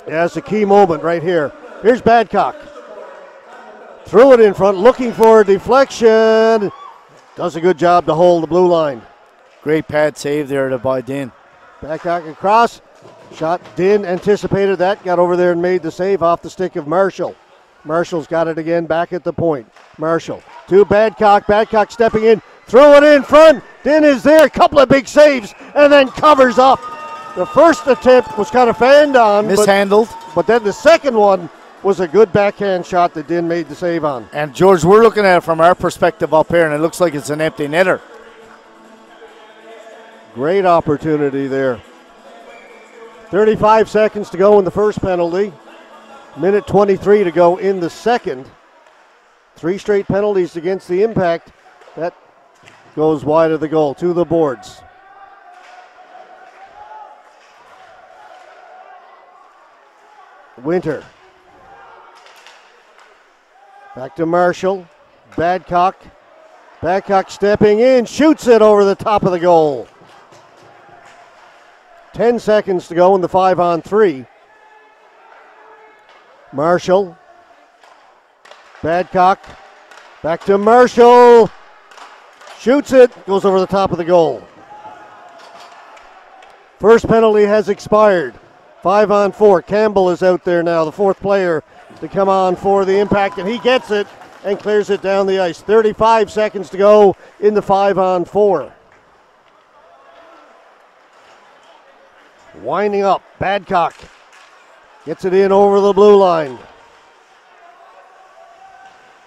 Yeah, it's a key moment right here. Here's Badcock. Threw it in front, looking for a deflection. Does a good job to hold the blue line. Great pad save there by Din. Badcock across. Shot. Din anticipated that. Got over there and made the save off the stick of Marshall. Marshall's got it again back at the point. Marshall to Badcock. Badcock stepping in. Throw it in front. Din is there. A couple of big saves and then covers up. The first attempt was kind of fanned on. Mishandled. But then the second one was a good backhand shot that Din made the save on. And George, we're looking at it from our perspective up here, and it looks like it's an empty netter. Great opportunity there. 35 seconds to go in the first penalty. Minute 23 to go in the second. 3 straight penalties against the Impact. That goes wide of the goal to the boards. Winter. Back to Marshall. Badcock. Badcock stepping in, shoots it over the top of the goal. 10 seconds to go in the 5-on-3. Marshall. Badcock. Back to Marshall. Shoots it, goes over the top of the goal. First penalty has expired. 5-on-4. Campbell is out there now, the 4th player to come on for the Impact, and he gets it and clears it down the ice. 35 seconds to go in the 5-on-4. Winding up, Badcock gets it in over the blue line.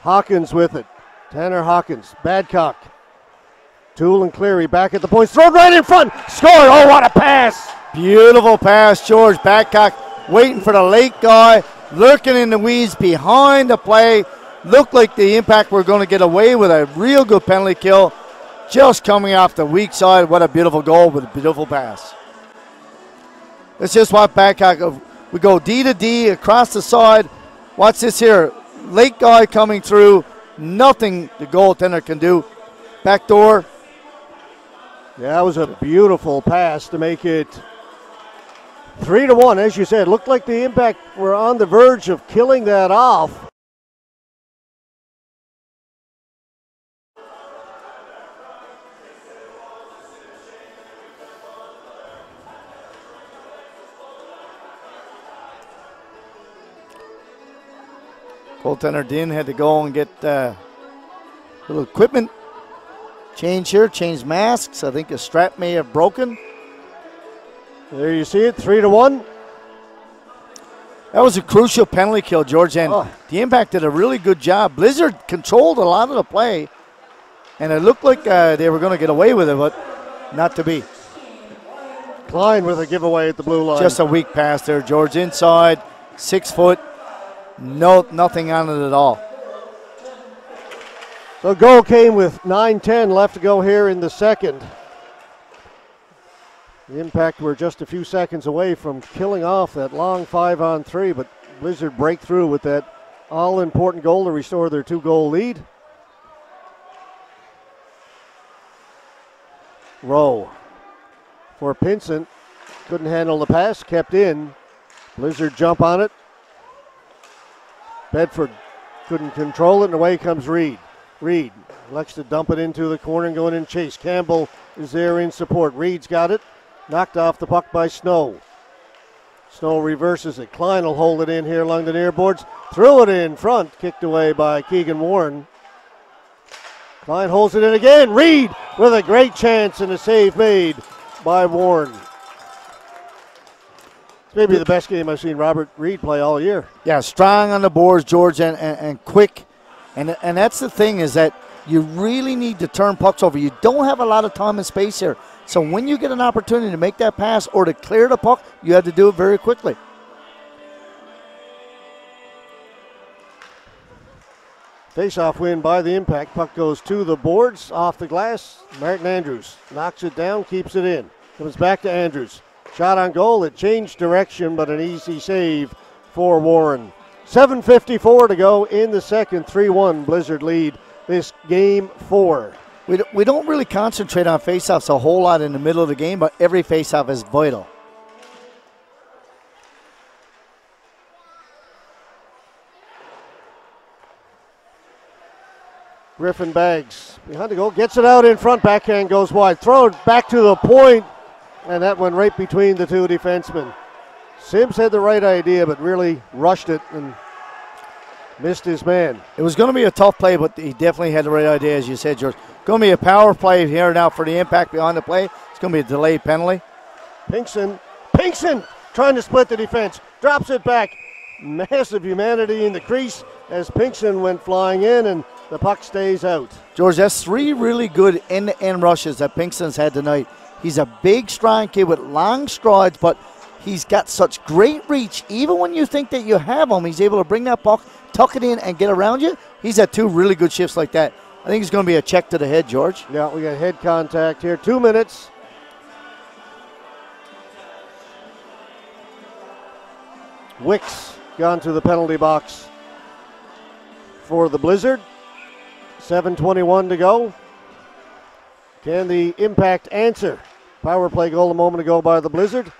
Hawkins with it. Tanner Hawkins, Badcock. Toole and Cleary back at the points. Thrown right in front. Scored. Oh, what a pass Beautiful pass, George. Babcock waiting for the late guy, lurking in the weeds behind the play. Looked like the Impact were going to get away with a real good penalty kill. Just coming off the weak side. What a beautiful goal with a beautiful pass. Let's just watch Babcock. We go D to D across the side. Watch this here. Late guy coming through. Nothing the goaltender can do. Back door. Yeah, that was a beautiful pass to make it 3-1. As you said, looked like the Impact were on the verge of killing that off. Goaltender Dean had to go and get a little equipment. Change here, change masks. I think a strap may have broken. There you see it, 3-1. That was a crucial penalty kill, George, and the Impact did a really good job. Blizzard controlled a lot of the play, and it looked like they were going to get away with it, but not to be. Klein with a giveaway at the blue line. Just a weak pass there, George. Inside, 6 foot, nothing on it at all. So goal came with 9:10 left to go here in the second. The Impact were just a few seconds away from killing off that long 5-on-3, but Blizzard break through with that all-important goal to restore their 2-goal lead. Rowe for Pinson. Couldn't handle the pass, kept in. Blizzard jump on it. Bedford couldn't control it, and away comes Reed. Reed elects to dump it into the corner and going in chase. Campbell is there in support. Reed's got it. Knocked off the puck by Snow. Snow reverses it. Klein will hold it in here along the near boards. Threw it in front. Kicked away by Keegan Warren. Klein holds it in again. Reed with a great chance and a save made by Warren. It's maybe the best game I've seen Robert Reed play all year. Yeah, strong on the boards, George, and quick. And that's the thing, is that you really need to turn pucks over. You don't have a lot of time and space here. So when you get an opportunity to make that pass or to clear the puck, you have to do it very quickly. Face-off win by the Impact. Puck goes to the boards, off the glass. Martin Andrews knocks it down, keeps it in. Comes back to Andrews. Shot on goal. It changed direction, but an easy save for Warren. 7:54 to go in the second. 3-1 Blizzard lead this game 4. We don't really concentrate on faceoffs a whole lot in the middle of the game, but every faceoff is vital. Griffin Baggs behind the goal, gets it out in front, backhand goes wide. Throw it back to the point, and that went right between the two defensemen. Sims had the right idea, but really rushed it and missed his man. It was going to be a tough play, but he definitely had the right idea, as you said, George. Going to be a power play here now for the Impact behind the play. It's going to be a delayed penalty. Pinson trying to split the defense, drops it back. Massive humanity in the crease as Pinson went flying in, and the puck stays out. George, that's 3 really good end-to-end rushes that Pinkston's had tonight. He's a big, strong kid with long strides, but he's got such great reach. Even when you think that you have him, he's able to bring that puck, tuck it in, and get around you. He's had 2 really good shifts like that. I think it's going to be a check to the head, George. Yeah, we got head contact here. 2 minutes. Wicks gone to the penalty box for the Blizzard. 7:21 to go. Can the Impact answer? Power play goal a moment ago by the Blizzard.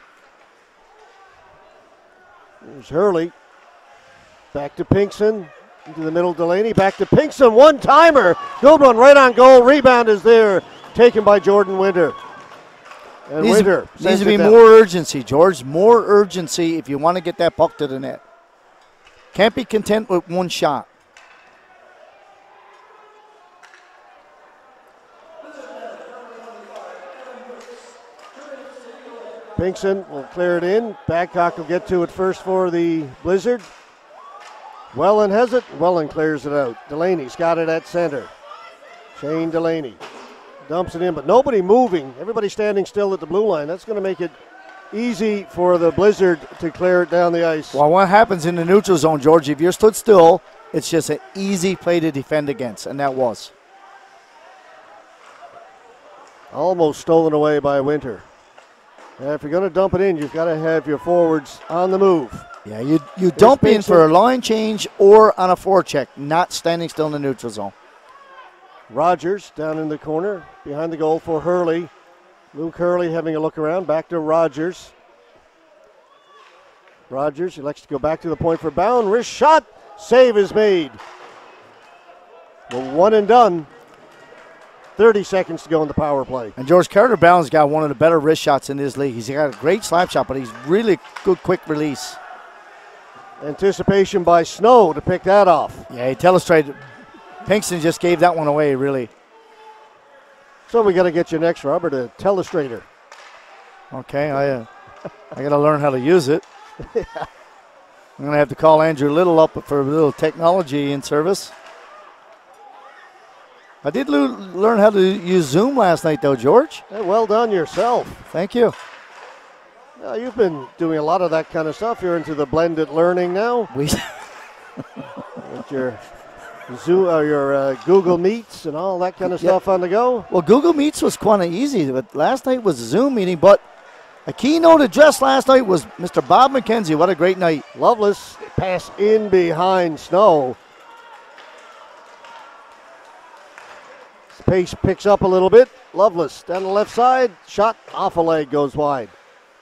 There's Hurley. Back to Pinkson. Into the middle, Delaney. Back to Pinkson. One-timer. Good one right on goal. Rebound is there. Taken by Jordan Winter. And Winter needs to be more urgency, George. More urgency if you want to get that puck to the net. Can't be content with one shot. Pinkson will clear it in. Babcock will get to it first for the Blizzard. Welland has it. Welland clears it out. Delaney's got it at center. Shane Delaney dumps it in, but nobody moving. Everybody standing still at the blue line. That's going to make it easy for the Blizzard to clear it down the ice. Well, what happens in the neutral zone, George, if you're stood still, it's just an easy play to defend against, and that was. Almost stolen away by Winter. And if you're going to dump it in, you've got to have your forwards on the move. Yeah, you dump in for a line change or on a forecheck, not standing still in the neutral zone. Rogers down in the corner, behind the goal for Hurley. Luke Hurley having a look around, back to Rogers. Rogers elects to go back to the point for Bound. Wrist shot, save is made. Well, one and done. 30 seconds to go in the power play. And George Carter Bound's got one of the better wrist shots in this league. He's got a great slap shot, but he's really good quick release. Anticipation by Snow to pick that off. Yeah, he telestrated. Pinkston just gave that one away, really. So we got to get you next, Robert, a telestrator. Okay, I got to learn how to use it. I'm going to have to call Andrew Little up for a little technology in service. I did learn how to use Zoom last night, though, George. Hey, well done yourself. Thank you. You've been doing a lot of that kind of stuff. You're into the blended learning now. With your Zoom, your Google Meets and all that kind of stuff on the go. Well, Google Meets was kind of easy, but last night was a Zoom meeting. But a keynote address last night was Mr. Bob McKenzie. What a great night. Loveless pass in behind Snow. Pace picks up a little bit. Loveless down the left side. Shot off a leg, goes wide.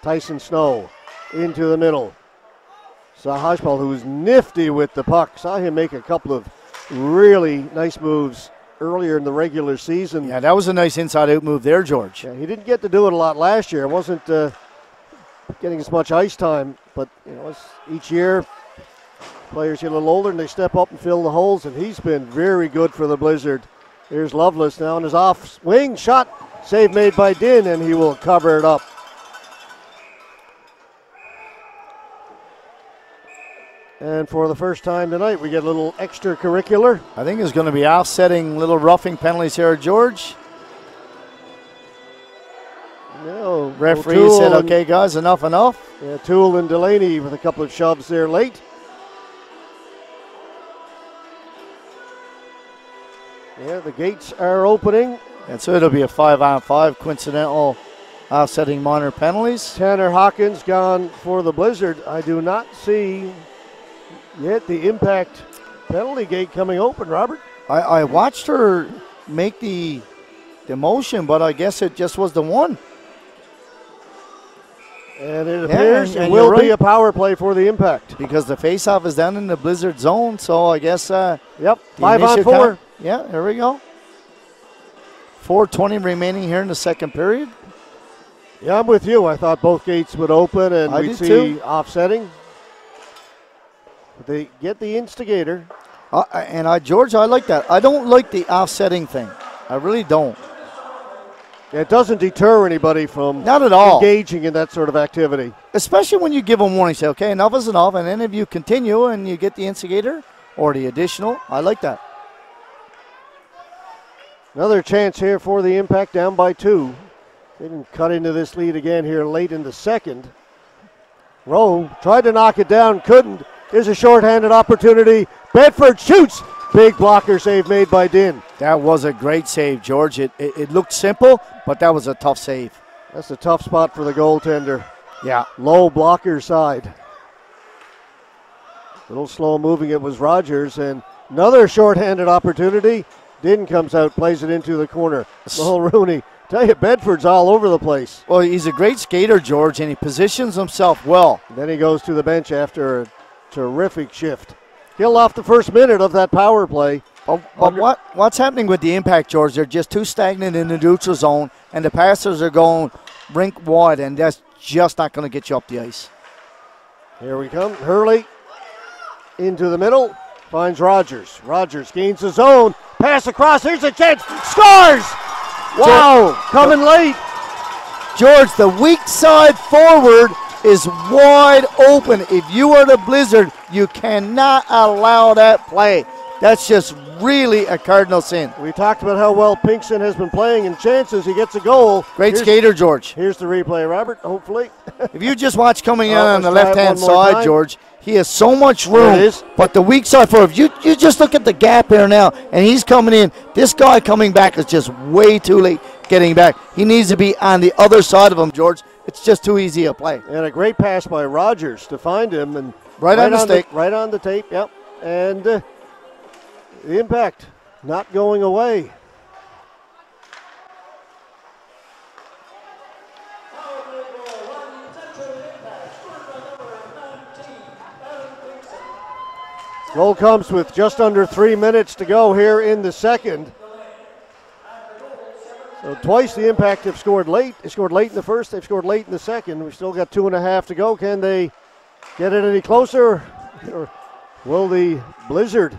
Tyson Snow into the middle. Saw Hodgepole, who was nifty with the puck. Saw him make a couple of really nice moves earlier in the regular season. Yeah, that was a nice inside-out move there, George. Yeah, he didn't get to do it a lot last year. It wasn't getting as much ice time, but each year players get a little older and they step up and fill the holes, and he's been very good for the Blizzard. Here's Loveless now on his off swing shot. Save made by Din, and he will cover it up. And for the first time tonight, we get a little extracurricular. I think there's going to be offsetting little roughing penalties here, George. No, referee said, okay, guys, enough. Yeah, Toole and Delaney with a couple of shoves there late. Yeah, the gates are opening. And so it'll be a 5-on-5 coincidental offsetting minor penalties. Tanner Hawkins gone for the Blizzard. I do not see yet the impact penalty gate coming open, Robert. I watched her make the motion, but I guess it just was the one. And it appears it will be a power play for the impact. Because the faceoff is down in the Blizzard zone, so I guess... yep, 5-on-4. Yeah, there we go. 4:20 remaining here in the second period. Yeah, I'm with you. I thought both gates would open and we'd see offsetting. But they get the instigator. George, I like that. I don't like the offsetting thing. I really don't. It doesn't deter anybody from not at all engaging in that sort of activity. Especially when you give them warning. Say, okay, enough is enough. And then if you continue and you get the instigator or the additional, I like that. Another chance here for the Impact, down by 2. They didn't cut into this lead again here late in the second. Rowe tried to knock it down, couldn't. Here's a shorthanded opportunity. Bedford shoots. Big blocker save made by Din. That was a great save, George. It looked simple, but that was a tough save. That's a tough spot for the goaltender. Yeah. Low blocker side. A little slow moving it was Rogers, and another shorthanded opportunity. Din comes out, plays it into the corner. Mulrooney. Tell you, Bedford's all over the place. Well, he's a great skater, George, and he positions himself well. Then he goes to the bench after a terrific shift. Killed off the first minute of that power play. But what's happening with the Impact, George? They're just too stagnant in the neutral zone, and the passes are going rink wide, and that's just not going to get you up the ice. Here we come. Hurley into the middle. Finds Rogers. Rogers gains his own. Pass across. Here's a chance. Scores! Wow, coming late. George, the weak side forward is wide open. If you are the Blizzard, you cannot allow that play. That's just really a cardinal sin. We talked about how well Pinkston has been playing, and chances he gets a goal. Great skater, George. Here's the replay, Robert, hopefully. If you just watch coming in on the let's try it left-hand one more side, time. George, he has so much There it room. is. But the weak side for him, you just look at the gap here now, and he's coming in. This guy coming back is just way too late getting back. He needs to be on the other side of him, George. It's just too easy a play. And a great pass by Rogers to find him. And Right on the stick. Right on the tape, yep. And the impact not going away. Goal comes with just under 3 minutes to go here in the second. So twice the Impact have scored late. They scored late in the first. They've scored late in the second. We've still got 2.5 to go. Can they get it any closer? Or will the Blizzard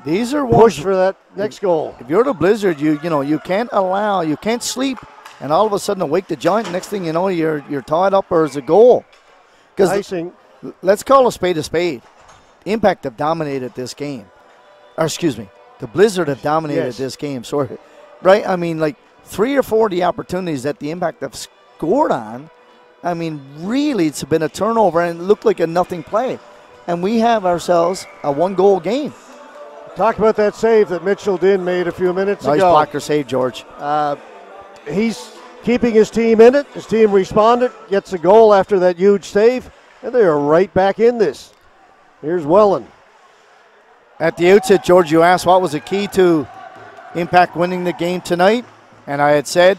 These are push ones, for that next goal? if you're the Blizzard, you can't sleep, and all of a sudden awake the giant. Next thing you know, you're tied up or it's a goal. Because Icing. let's call a spade a spade. Impact have dominated this game. Or excuse me, the Blizzard have dominated Yes. this game. Sorry, right? I mean, like 3 or 4 of the opportunities that the Impact have scored on. I mean, really, it's been a turnover and it looked like a nothing play. And we have ourselves a 1-goal game. Talk about that save that Mitchell Dinn made a few minutes Nice ago. blocker save, George. He's keeping his team in it. His team responded, gets a goal after that huge save, and they are right back in this. Here's Welland. At the outset, George, you asked what was the key to Impact winning the game tonight, and I had said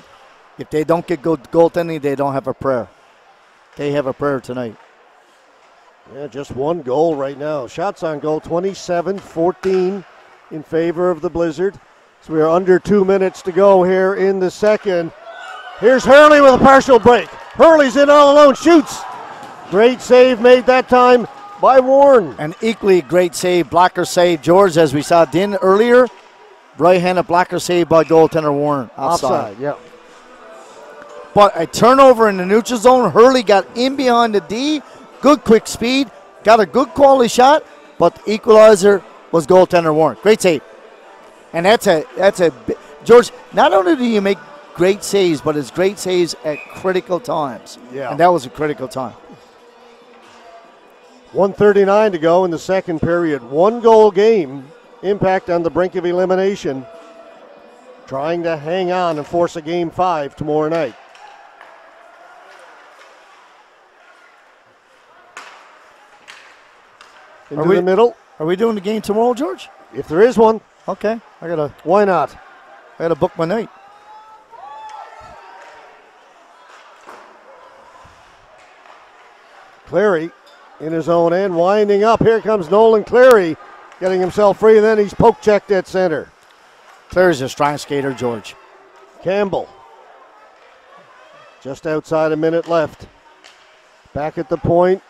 if they don't get good goaltending, they don't have a prayer. They have a prayer tonight. Yeah, just 1 goal right now. Shots on goal, 27-14 in favor of the Blizzard. So we are under 2 minutes to go here in the second. Here's Hurley with a partial break. Hurley's in all alone, shoots. Great save made that time by Warren. An equally great save, blocker save, George, as we saw Din earlier. Right-handed blocker save by goaltender Warren. Offside. yeah. But a turnover in the neutral zone. Hurley got in behind the D. Good quick speed. Got a good quality shot. But the equalizer was goaltender Warren. Great save. And that's a George, not only do you make great saves, but it's great saves at critical times. Yeah. And that was a critical time. 1:39 to go in the second period. 1-goal game. Impact on the brink of elimination. Trying to hang on and force a game 5 tomorrow night. Into the middle. Are we doing the game tomorrow, George? If there is one, Okay. I why not? gotta book my night. Clary in his own end, winding up. Here comes Nolan Clary, getting himself free, and then he's poke checked at center. Clary's a strong skater, George. Campbell, just outside a minute left. Back at the point.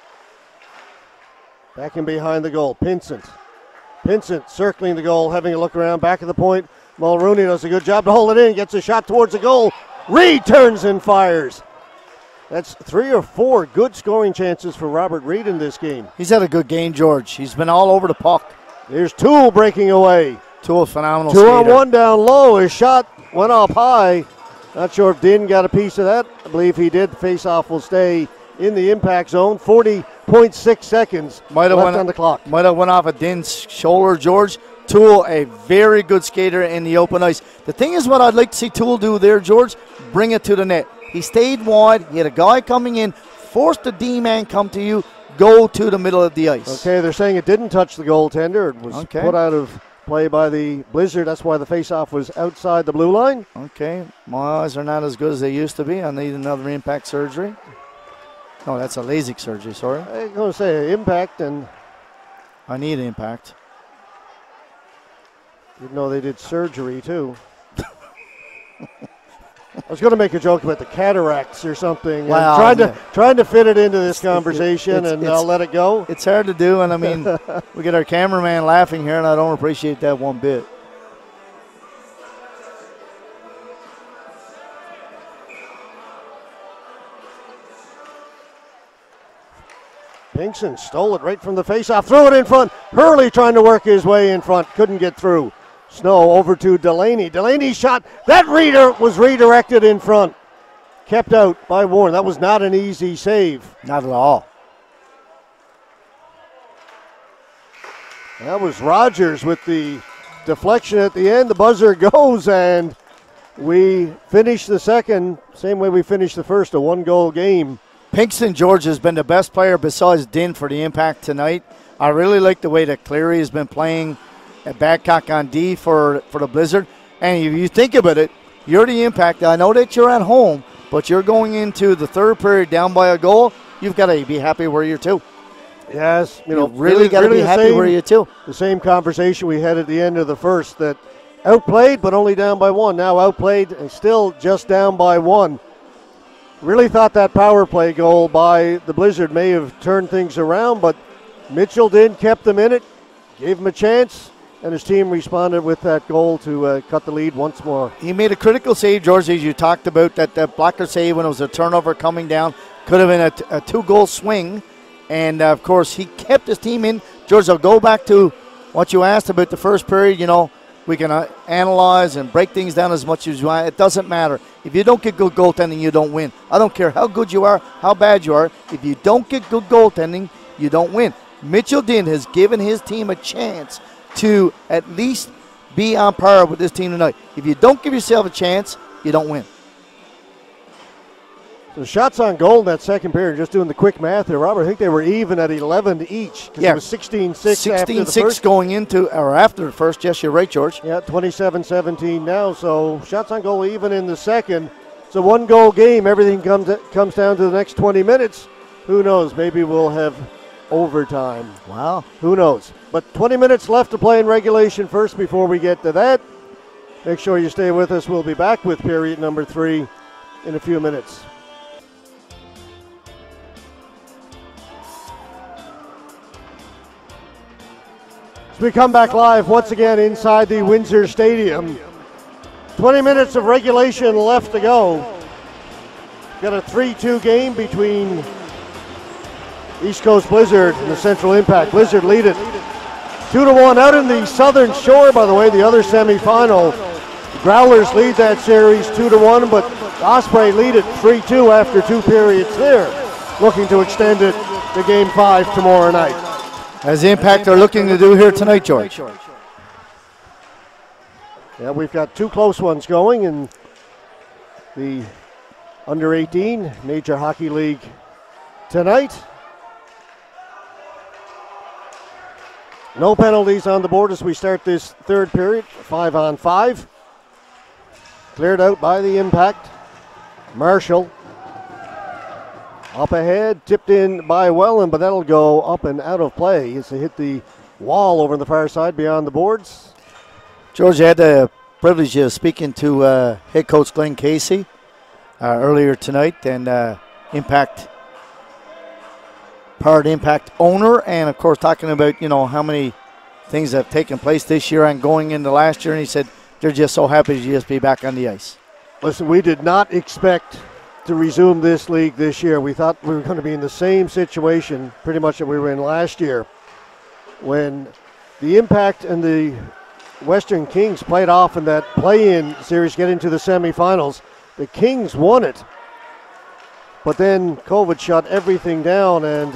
Back in behind the goal. Pinsent circling the goal, having a look around. Back at the point. Mulrooney does a good job to hold it in. Gets a shot towards the goal. Reed turns and fires. That's 3 or 4 good scoring chances for Robert Reed in this game. He's had a good game, George. He's been all over the puck. There's Toole breaking away. Toole, phenomenal 2 on skater. 1 down low. His shot went up high. Not sure if Din got a piece of that. I believe he did. The faceoff will stay in the impact zone. 40.6 seconds left on the clock. Might have went off of Din's shoulder, George. Toole, a very good skater in the open ice. The thing is, what I'd like to see Toole do there, George, bring it to the net. He stayed wide. He had a guy coming in, forced the D-man come to you, go to the middle of the ice. Okay, they're saying it didn't touch the goaltender. It was Okay. put out of play by the Blizzard. That's why the faceoff was outside the blue line. Okay, my eyes are not as good as they used to be. I need another impact surgery. No, that's a LASIK surgery, sorry. I'm going to say impact, and I need impact. didn't know they did surgery too. I was going to make a joke about the cataracts or something. Wow, trying to fit it into this conversation, it's- and I'll let it go. It's hard to do, and I mean, we get our cameraman laughing here, and I don't appreciate that one bit. Pinkston stole it right from the faceoff, threw it in front. Hurley trying to work his way in front, couldn't get through. Snow over to Delaney. Delaney's shot, that reader was redirected in front. Kept out by Warren. That was not an easy save. Not at all. That was Rogers with the deflection at the end. The buzzer goes, and we finish the second same way we finished the first, a one-goal game. Pinkston George has been the best player besides Din for the Impact tonight. I really like the way that Cleary has been playing at Badcock on D for the Blizzard. And if you think about it, you're the Impact. I know that you're at home, but you're going into the third period down by a goal. You've got to be happy where you're two. Yes, you really got to be happy where you're two. The same conversation we had at the end of the first, that outplayed but only down by one. Now outplayed and still just down by one. Really thought that power play goal by the Blizzard may have turned things around, but Mitchell kept them in it, gave him a chance, and his team responded with that goal to cut the lead once more. He made a critical save, George, as you talked about, that blocker save when it was a turnover coming down. Could have been a two-goal swing, and, of course, he kept his team in. George, I'll go back to what you asked about the first period. You know, we can analyze and break things down as much as you want. It doesn't matter. If you don't get good goaltending, you don't win. I don't care how good you are, how bad you are. If you don't get good goaltending, you don't win. Mitchell Din has given his team a chance to at least be on par with this team tonight. If you don't give yourself a chance, you don't win. So shots on goal in that second period, just doing the quick math there, Robert, I think they were even at 11 each. Yeah. It was 16-6 after the first. Going into or after the first. Yes, you're right, George. Yeah, 27-17 now. So shots on goal even in the second. It's a one-goal game. Everything comes down to the next 20 minutes. Who knows? Maybe we'll have overtime. Wow. Who knows? But 20 minutes left to play in regulation first before we get to that. Make sure you stay with us. We'll be back with period number 3 in a few minutes. As we come back live once again inside the Windsor Stadium. 20 minutes of regulation left to go. Got a 3-2 game between East Coast Blizzard and the Central Impact. Blizzard lead it 2-1 out in the Southern Shore, by the way, the other semifinal. The Growlers lead that series 2-1, but Osprey lead it 3-2 after 2 periods there. Looking to extend it to Game 5 tomorrow night. As the Impact are looking to do here tonight, George. Yeah, we've got 2 close ones going in the under-18 Major Hockey League tonight. No penalties on the board as we start this third period, 5-on-5. Cleared out by the Impact. Marshall up ahead, tipped in by Welland, but that'll go up and out of play as they hit the wall over on the far side beyond the boards. George, I had the privilege of speaking to head coach Glenn Casey earlier tonight, and Impact owner, and of course talking about, you know, how many things have taken place this year and going into last year, and he said they're just so happy to just be back on the ice. Listen, we did not expect to resume this league this year. We thought we were going to be in the same situation pretty much that we were in last year when the Impact and the Western Kings played off in that play-in series, get into the semifinals. The Kings won it, but then COVID shut everything down, and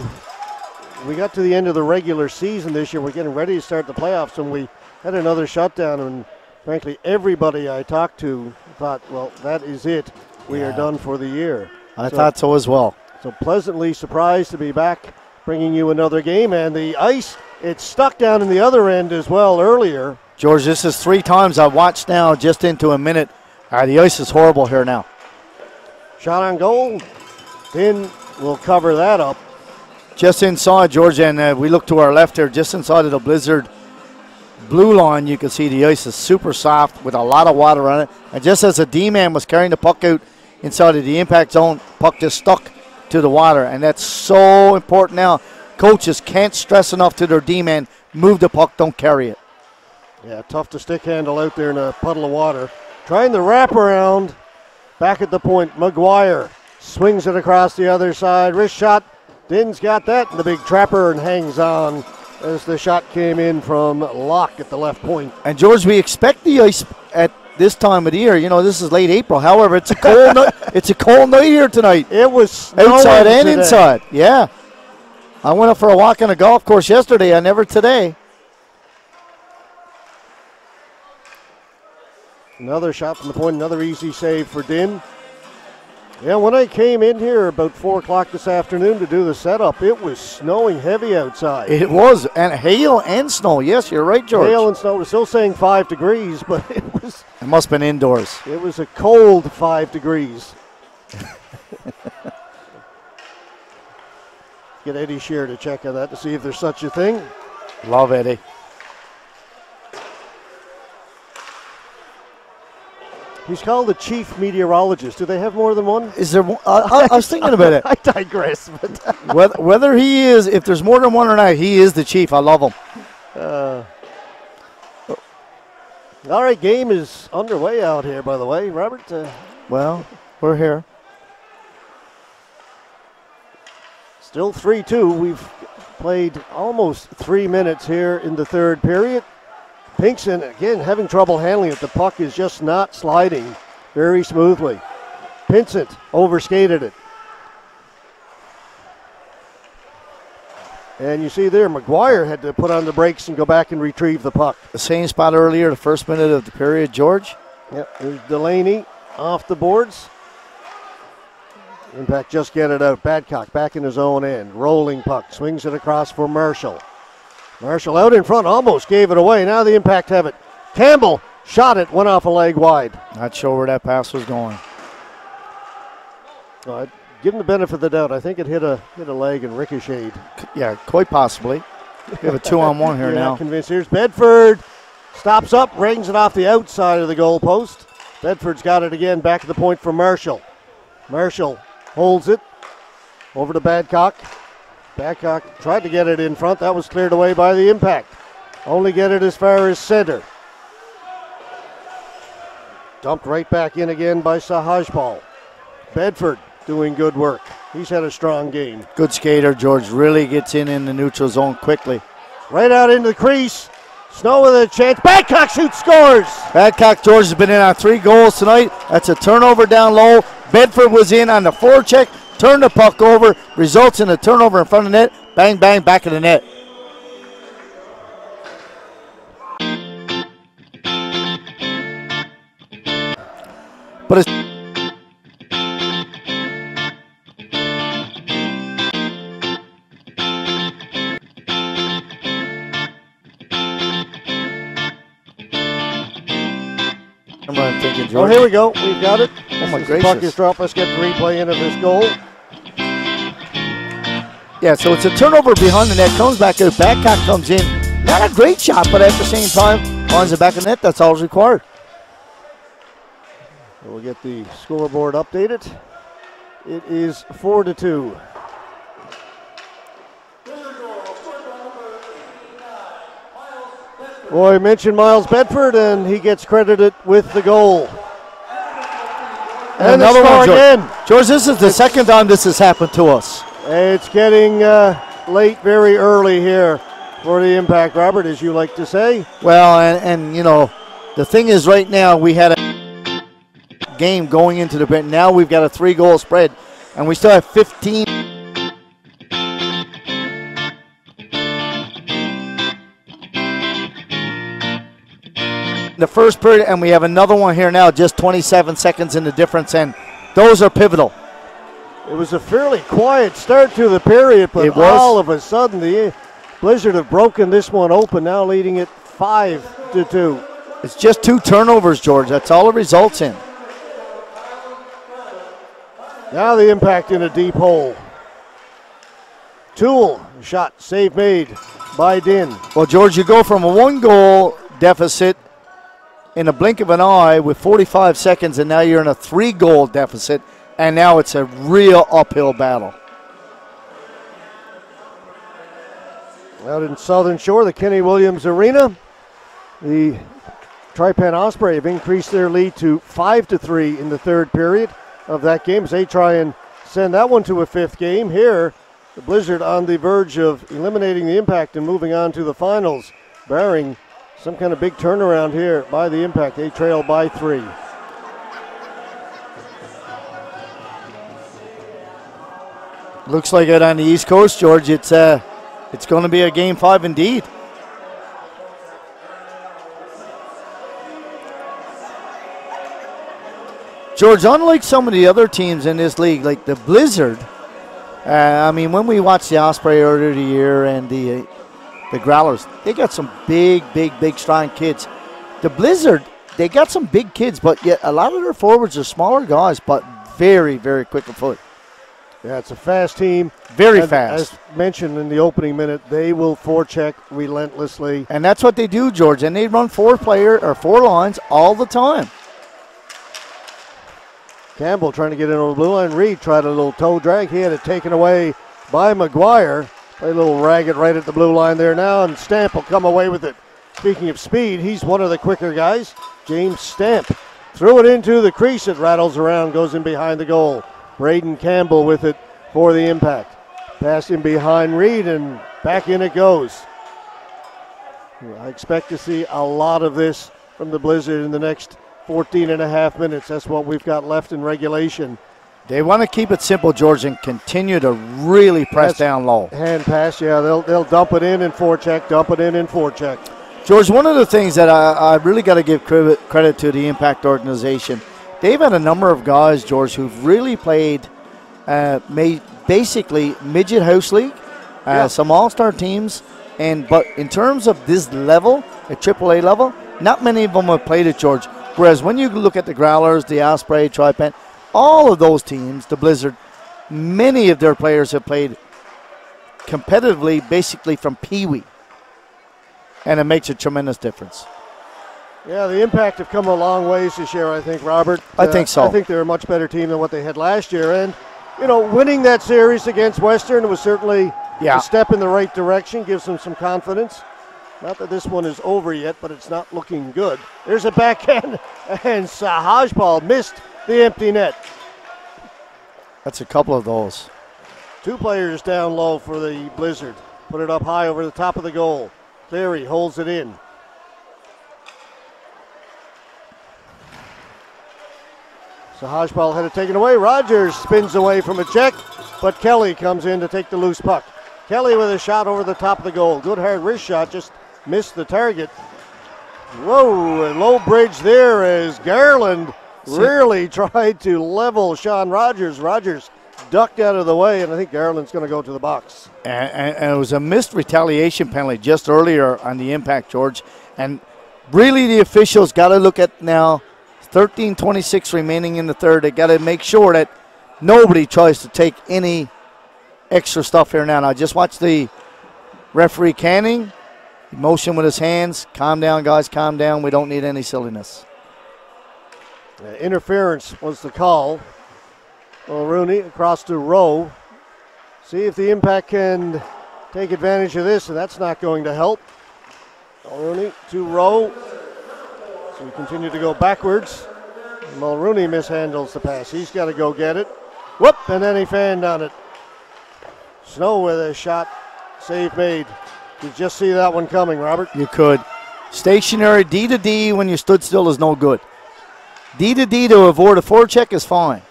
we got to the end of the regular season this year. We're getting ready to start the playoffs, and we had another shutdown, and frankly, everybody I talked to thought, well, that is it. We are done for the year. I thought so as well. So pleasantly surprised to be back bringing you another game. And the ice, it's stuck down in the other end as well earlier. George, this is 3 times I've watched now just into a minute. The ice is horrible here now. Shot on goal. Din will cover that up. Just inside, George, and we look to our left here, just inside of the Blizzard blue line, you can see the ice is super soft with a lot of water on it. And just as the D-man was carrying the puck out inside of the Impact zone, puck just stuck to the water, and that's so important now. Coaches can't stress enough to their D-man, move the puck, don't carry it. Yeah, tough to stick handle out there in a puddle of water. Trying the wraparound back at the point. McGuire swings it across the other side. Wrist shot Din's got that, and the big trapper and hangs on as the shot came in from Locke at the left point. And George, we expect the ice at this time of the year. You know, this is late April. However, it's a cold night. It's a cold night here tonight. It was outside and today. inside. Yeah. I went up for a walk on a golf course yesterday. I never today. Another shot from the point, another easy save for Din. Yeah, when I came in here about 4 o'clock this afternoon to do the setup, it was snowing heavy outside. It was, and hail and snow. Yes, you're right, George. Hail and snow. We're still saying 5 degrees, but it was. It must have been indoors. It was a cold 5 degrees. Get Eddie Shear to check on that to see if there's such a thing. Love Eddie. He's called the chief meteorologist. Do they have more than one? Is there? I was thinking about it. I digress. But whether he is, if there's more than one or not, he is the chief. I love him. All right, game is underway out here, by the way, Robert. Well, we're here. Still 3-2. We've played almost 3 minutes here in the third period. Pinkston, again, having trouble handling it. The puck is just not sliding very smoothly. Pinsent overskated it. And you see there, McGuire had to put on the brakes and go back and retrieve the puck. The same spot earlier, the first minute of the period, George. Yep, there's Delaney off the boards. Impact just get it out. Badcock back in his own end. Rolling puck. Swings it across for Marshall. Marshall out in front, almost gave it away. Now the Impact have it. Campbell shot it, went off a leg wide. Not sure where that pass was going. Give him the benefit of the doubt. I think it hit a leg and ricocheted. Yeah, quite possibly. We have a 2-on-1 here now. Convinced. Here's Bedford. Stops up, rings it off the outside of the goal post. Bedford's got it again, back to the point for Marshall. Marshall holds it over to Badcock. Badcock tried to get it in front. That was cleared away by the Impact. Only get it as far as center. Dumped right back in again by Sahajpal. Bedford doing good work. He's had a strong game. Good skater, George. Really gets in the neutral zone quickly. Right out into the crease. Snow with a chance. Badcock shoots, scores. Badcock, George, has been in on 3 goals tonight. That's a turnover down low. Bedford was in on the forecheck. Turned the puck over, results in a turnover in front of the net. Bang, bang, back of the net. But it's I'm thinking, George. Oh, here we go. We've got it. Oh, my The gracious. puck is dropped. Let's get the replay in of this goal. Yeah, so it's a turnover behind the net. Comes back out. Badcock comes in. Not a great shot, but at the same time, on the back of the net, that's all required. We'll get the scoreboard updated. It is 4-2. Roy mentioned Miles Bedford, and he gets credited with the goal. And another one, George. Again. George, this is the second time this has happened to us. It's getting late very early here for the Impact, Robert, as you like to say. Well, and you know, the thing is right now we had a game going into the break. Now we've got a 3-goal spread, and we still have 15. The first period, and we have another one here now, just 27 seconds in the difference, and those are pivotal. It was a fairly quiet start to the period, but all of a sudden the Blizzard have broken this one open, now leading it 5-2. It's just 2 turnovers, George. That's all it results in. Now the Impact in a deep hole. Toole, shot, save made by Din. Well, George, you go from a 1-goal deficit in a blink of an eye with 45 seconds, and now you're in a 3-goal deficit, and now it's a real uphill battle. Out in Southern Shore, the Kenny Williams Arena, the Trypan Osprey have increased their lead to 5-3 in the third period of that game as they try and send that one to a 5th game. Here, The Blizzard on the verge of eliminating the Impact and moving on to the finals, barring some kind of big turnaround here by the Impact. They trail by 3. Looks like it on the East Coast, George. It's going to be a Game 5 indeed. George, unlike some of the other teams in this league, like the Blizzard, I mean, when we watched the Osprey earlier the year and the Growlers, they got some big, strong kids. The Blizzard, they got some big kids, but yet a lot of their forwards are smaller guys, but very, very quick of foot. Yeah, it's a fast team. Very fast. As mentioned in the opening minute, they will forecheck relentlessly. And that's what they do, George. And they run 4 lines all the time. Campbell trying to get in over the blue line. Reed tried a little toe drag. He had it taken away by McGuire. Play a little ragged right at the blue line there now, and Stamp will come away with it. Speaking of speed, he's one of the quicker guys. James Stamp threw it into the crease. It rattles around, goes in behind the goal. Braden Campbell with it for the Impact. Pass in behind Reed, and back in it goes. I expect to see a lot of this from the Blizzard in the next 14 and a half minutes. That's what we've got left in regulation. They want to keep it simple, George, and continue to really press down low. Hand pass, yeah, they'll dump it in forecheck, dump it in forecheck. George, one of the things that I really got to give credit to the Impact organization, they've had a number of guys, George, who've really played basically midget house league, some all-star teams, but in terms of this level, at AAA level, not many of them have played it, George. Whereas when you look at the Growlers, the Osprey, Tri-Pen, all of those teams, the Blizzard, many of their players have played competitively, basically from Pee-wee. And it makes a tremendous difference. Yeah, the Impact have come a long ways this year, I think, Robert. I think so. I think they're a much better team than what they had last year. And, you know, winning that series against Western was certainly a step in the right direction, gives them some confidence. Not that this one is over yet, but it's not looking good. There's a backhand, and Sahajpal missed the empty net. That's a couple of those. 2 players down low for the Blizzard. Put it up high over the top of the goal. Cleary holds it in. Sahajpal had it taken away. Rogers spins away from a check, but Kelly comes in to take the loose puck. Kelly with a shot over the top of the goal. Good hard wrist shot, just missed the target. Whoa, a low bridge there as Garland really tried to level Sean Rogers. Rogers ducked out of the way, and I think Garland's going to go to the box. And it was a missed retaliation penalty just earlier on the Impact, George. And really the officials got to look at now 13:26 remaining in the third. They got to make sure that nobody tries to take any extra stuff here now. Now just watch the referee Canning. Motion with his hands. Calm down, guys. Calm down. We don't need any silliness. Interference was the call. Mulrooney across to Rowe. See if the Impact can take advantage of this, and that's not going to help. Mulrooney to Rowe. So we continue to go backwards. Mulrooney mishandles the pass. He's got to go get it. Whoop, and then he fanned on it. Snow with a shot. Save made. You just see that one coming, Robert. You could. Stationary D to D when you stood still is no good. D to D to avoid a forecheck is fine.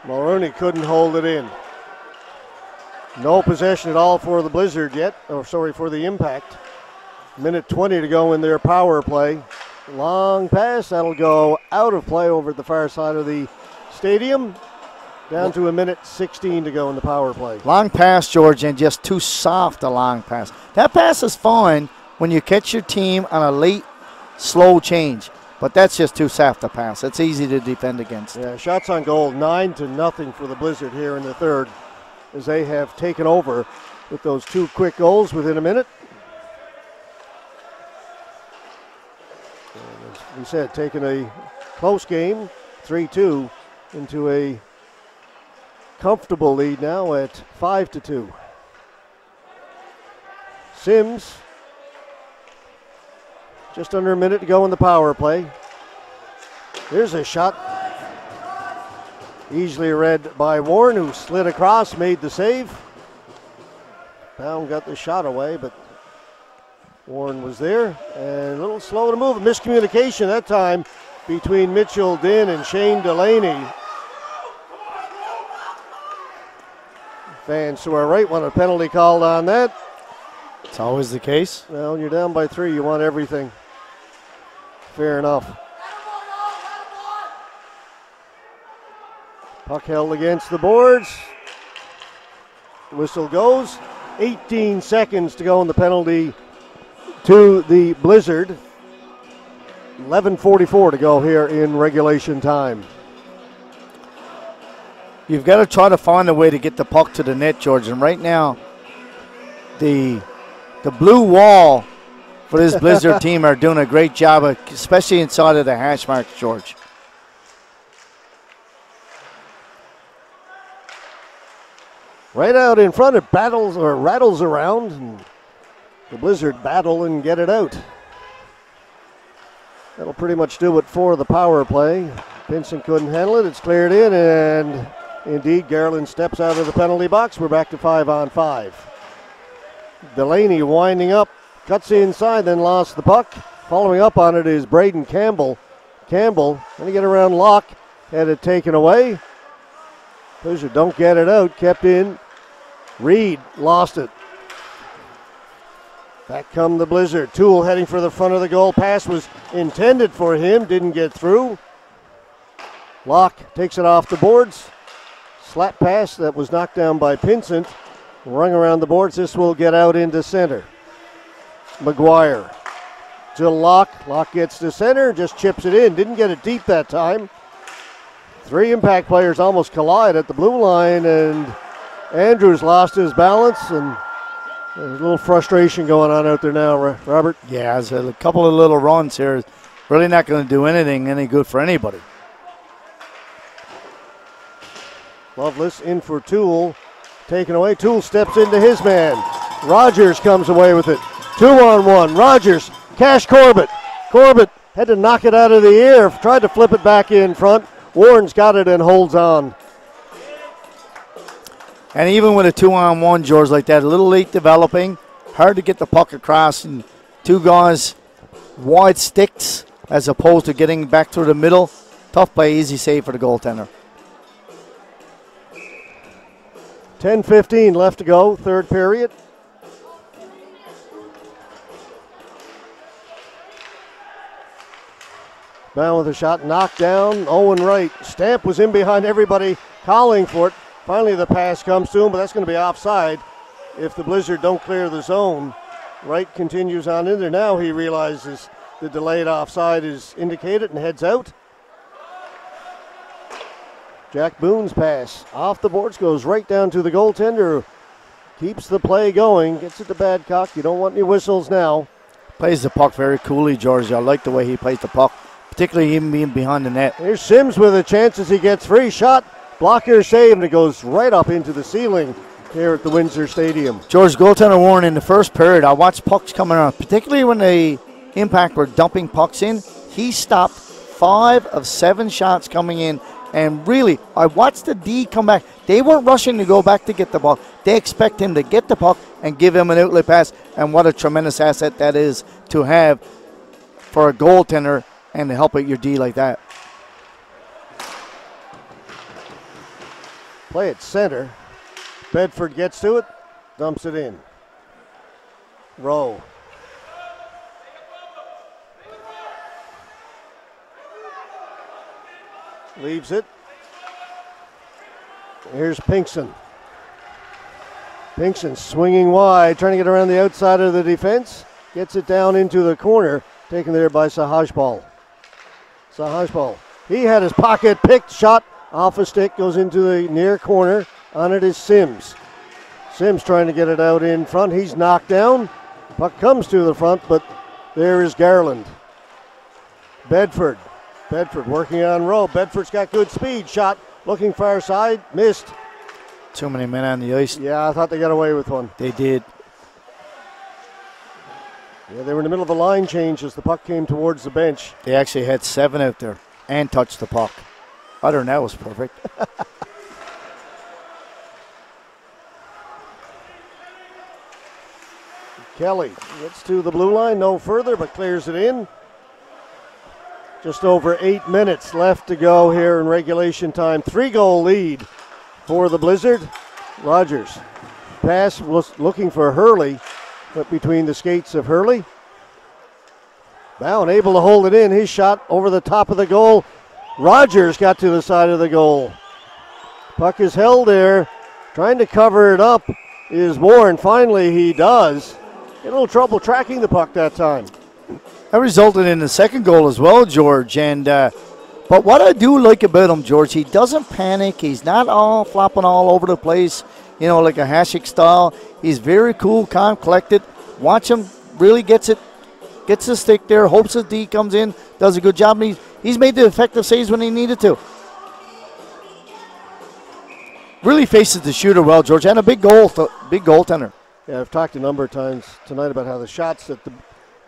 Mulrooney couldn't hold it in. No possession at all for the Blizzard yet, for the Impact. Minute 20 to go in their power play. Long pass, that'll go out of play over at the far side of the stadium. Down to a minute 16 to go in the power play. Long pass, George, and just too soft a long pass. That pass is fine when you catch your team on a late, slow change. But that's just too soft a pass. It's easy to defend against. Yeah, shots on goal, 9-0 for the Blizzard here in the third, as they have taken over with those 2 quick goals within a minute. And as we said, taking a close game, 3-2, into a comfortable lead now at 5-2. Sims, just under a minute to go in the power play. Here's a shot. Easily read by Warren, who slid across, made the save. Pound got the shot away, but Warren was there. And a little slow to move. Miscommunication that time between Mitchell Dinn and Shane Delaney. Fans to our right want a penalty called on that. It's always the case. Well, when you're down by 3, you want everything. Fair enough. Puck held against the boards. Whistle goes. 18 seconds to go in the penalty to the Blizzard. 11:44 to go here in regulation time. You've got to try to find a way to get the puck to the net, George. And right now, the blue wall for this Blizzard team are doing a great job, especially inside of the hash marks, George. Right out in front, it rattles around, and the Blizzard battle and get it out. That'll pretty much do it for the power play. Pinson couldn't handle it. It's cleared in, and indeed, Garland steps out of the penalty box. We're back to 5-on-5. Delaney winding up, cuts inside, then lost the puck. Following up on it is Braden Campbell. Campbell, going to get around Locke, had it taken away. Blizzard don't get it out, kept in. Reed lost it. Back come the Blizzard. Toole heading for the front of the goal. Pass was intended for him, didn't get through. Locke takes it off the boards. Slap pass that was knocked down by Pinsent. Rung around the boards. This will get out into center. McGuire to Locke. Locke gets to center, just chips it in. Didn't get it deep that time. 3 Impact players almost collide at the blue line, and Andrews lost his balance, and there's a little frustration going on out there now, Robert. Yeah, there's a couple of little runs here. Really not going to do anything any good for anybody. Loveless in for Toole. Taken away. Toole steps into his man. Rogers comes away with it. 2-on-1. Rogers. Cash Corbett. Corbett had to knock it out of the air. Tried to flip it back in front. Warren's got it and holds on. And even with a 2-on-1, George, like that, a little late developing, hard to get the puck across, and 2 guys, wide sticks, as opposed to getting back through the middle. Tough play, easy save for the goaltender. 10:15 left to go, third period. Bound with a shot, knocked down. Owen Wright. Stamp was in behind everybody, calling for it. Finally, the pass comes to him, but that's going to be offside if the Blizzard don't clear the zone. Wright continues on in there. Now he realizes the delayed offside is indicated and heads out. Jack Boone's pass off the boards, goes right down to the goaltender. Keeps the play going, gets it to Badcock. You don't want any whistles now. Plays the puck very coolly, George. I like the way he plays the puck, particularly even being behind the net. Here's Sims with a chance as he gets free. Shot, blocker save, and it goes right up into the ceiling here at the Windsor Stadium. George, goaltender Warren, in the first period, I watched pucks coming around, particularly when the Impact were dumping pucks in. He stopped 5 of 7 shots coming in. And really, I watched the D come back. They weren't rushing to go back to get the puck. They expect him to get the puck and give him an outlet pass. And what a tremendous asset that is to have for a goaltender and to help out your D like that. Play at center. Bedford gets to it, dumps it in. Rowe. Leaves it. Here's Pinkson. Pinkson swinging wide, trying to get around the outside of the defense. Gets it down into the corner, taken there by Sahajpal. Sahajpal. He had his pocket picked, shot off a stick, goes into the near corner. On it is Sims. Sims trying to get it out in front. He's knocked down. Puck comes to the front, but there is Garland. Bedford. Bedford working on Rowe. Bedford's got good speed. Shot looking far side. Missed. Too many men on the ice. Yeah, I thought they got away with one. They did. Yeah, they were in the middle of a line change as the puck came towards the bench. They actually had 7 out there and touched the puck. Other than that was perfect. Kelly gets to the blue line, no further, but clears it in. Just over 8 minutes left to go here in regulation time. 3-goal lead for the Blizzard. Rogers. Pass was looking for Hurley, but between the skates of Hurley. Bowen able to hold it in. His shot over the top of the goal. Rogers got to the side of the goal. Puck is held there. Trying to cover it up is Moore, and finally he does. Had a little trouble tracking the puck that time. That resulted in the second goal as well, George. And but what I do like about him, George, he doesn't panic. He's not all flopping all over the place, you know, like a Hasek style. He's very cool, calm, collected. Watch him, really gets the stick there, hopes the D comes in, does a good job. And he's made the effective saves when he needed to. Really faces the shooter well, George, and a big goaltender. Yeah, I've talked a number of times tonight about how the shots that the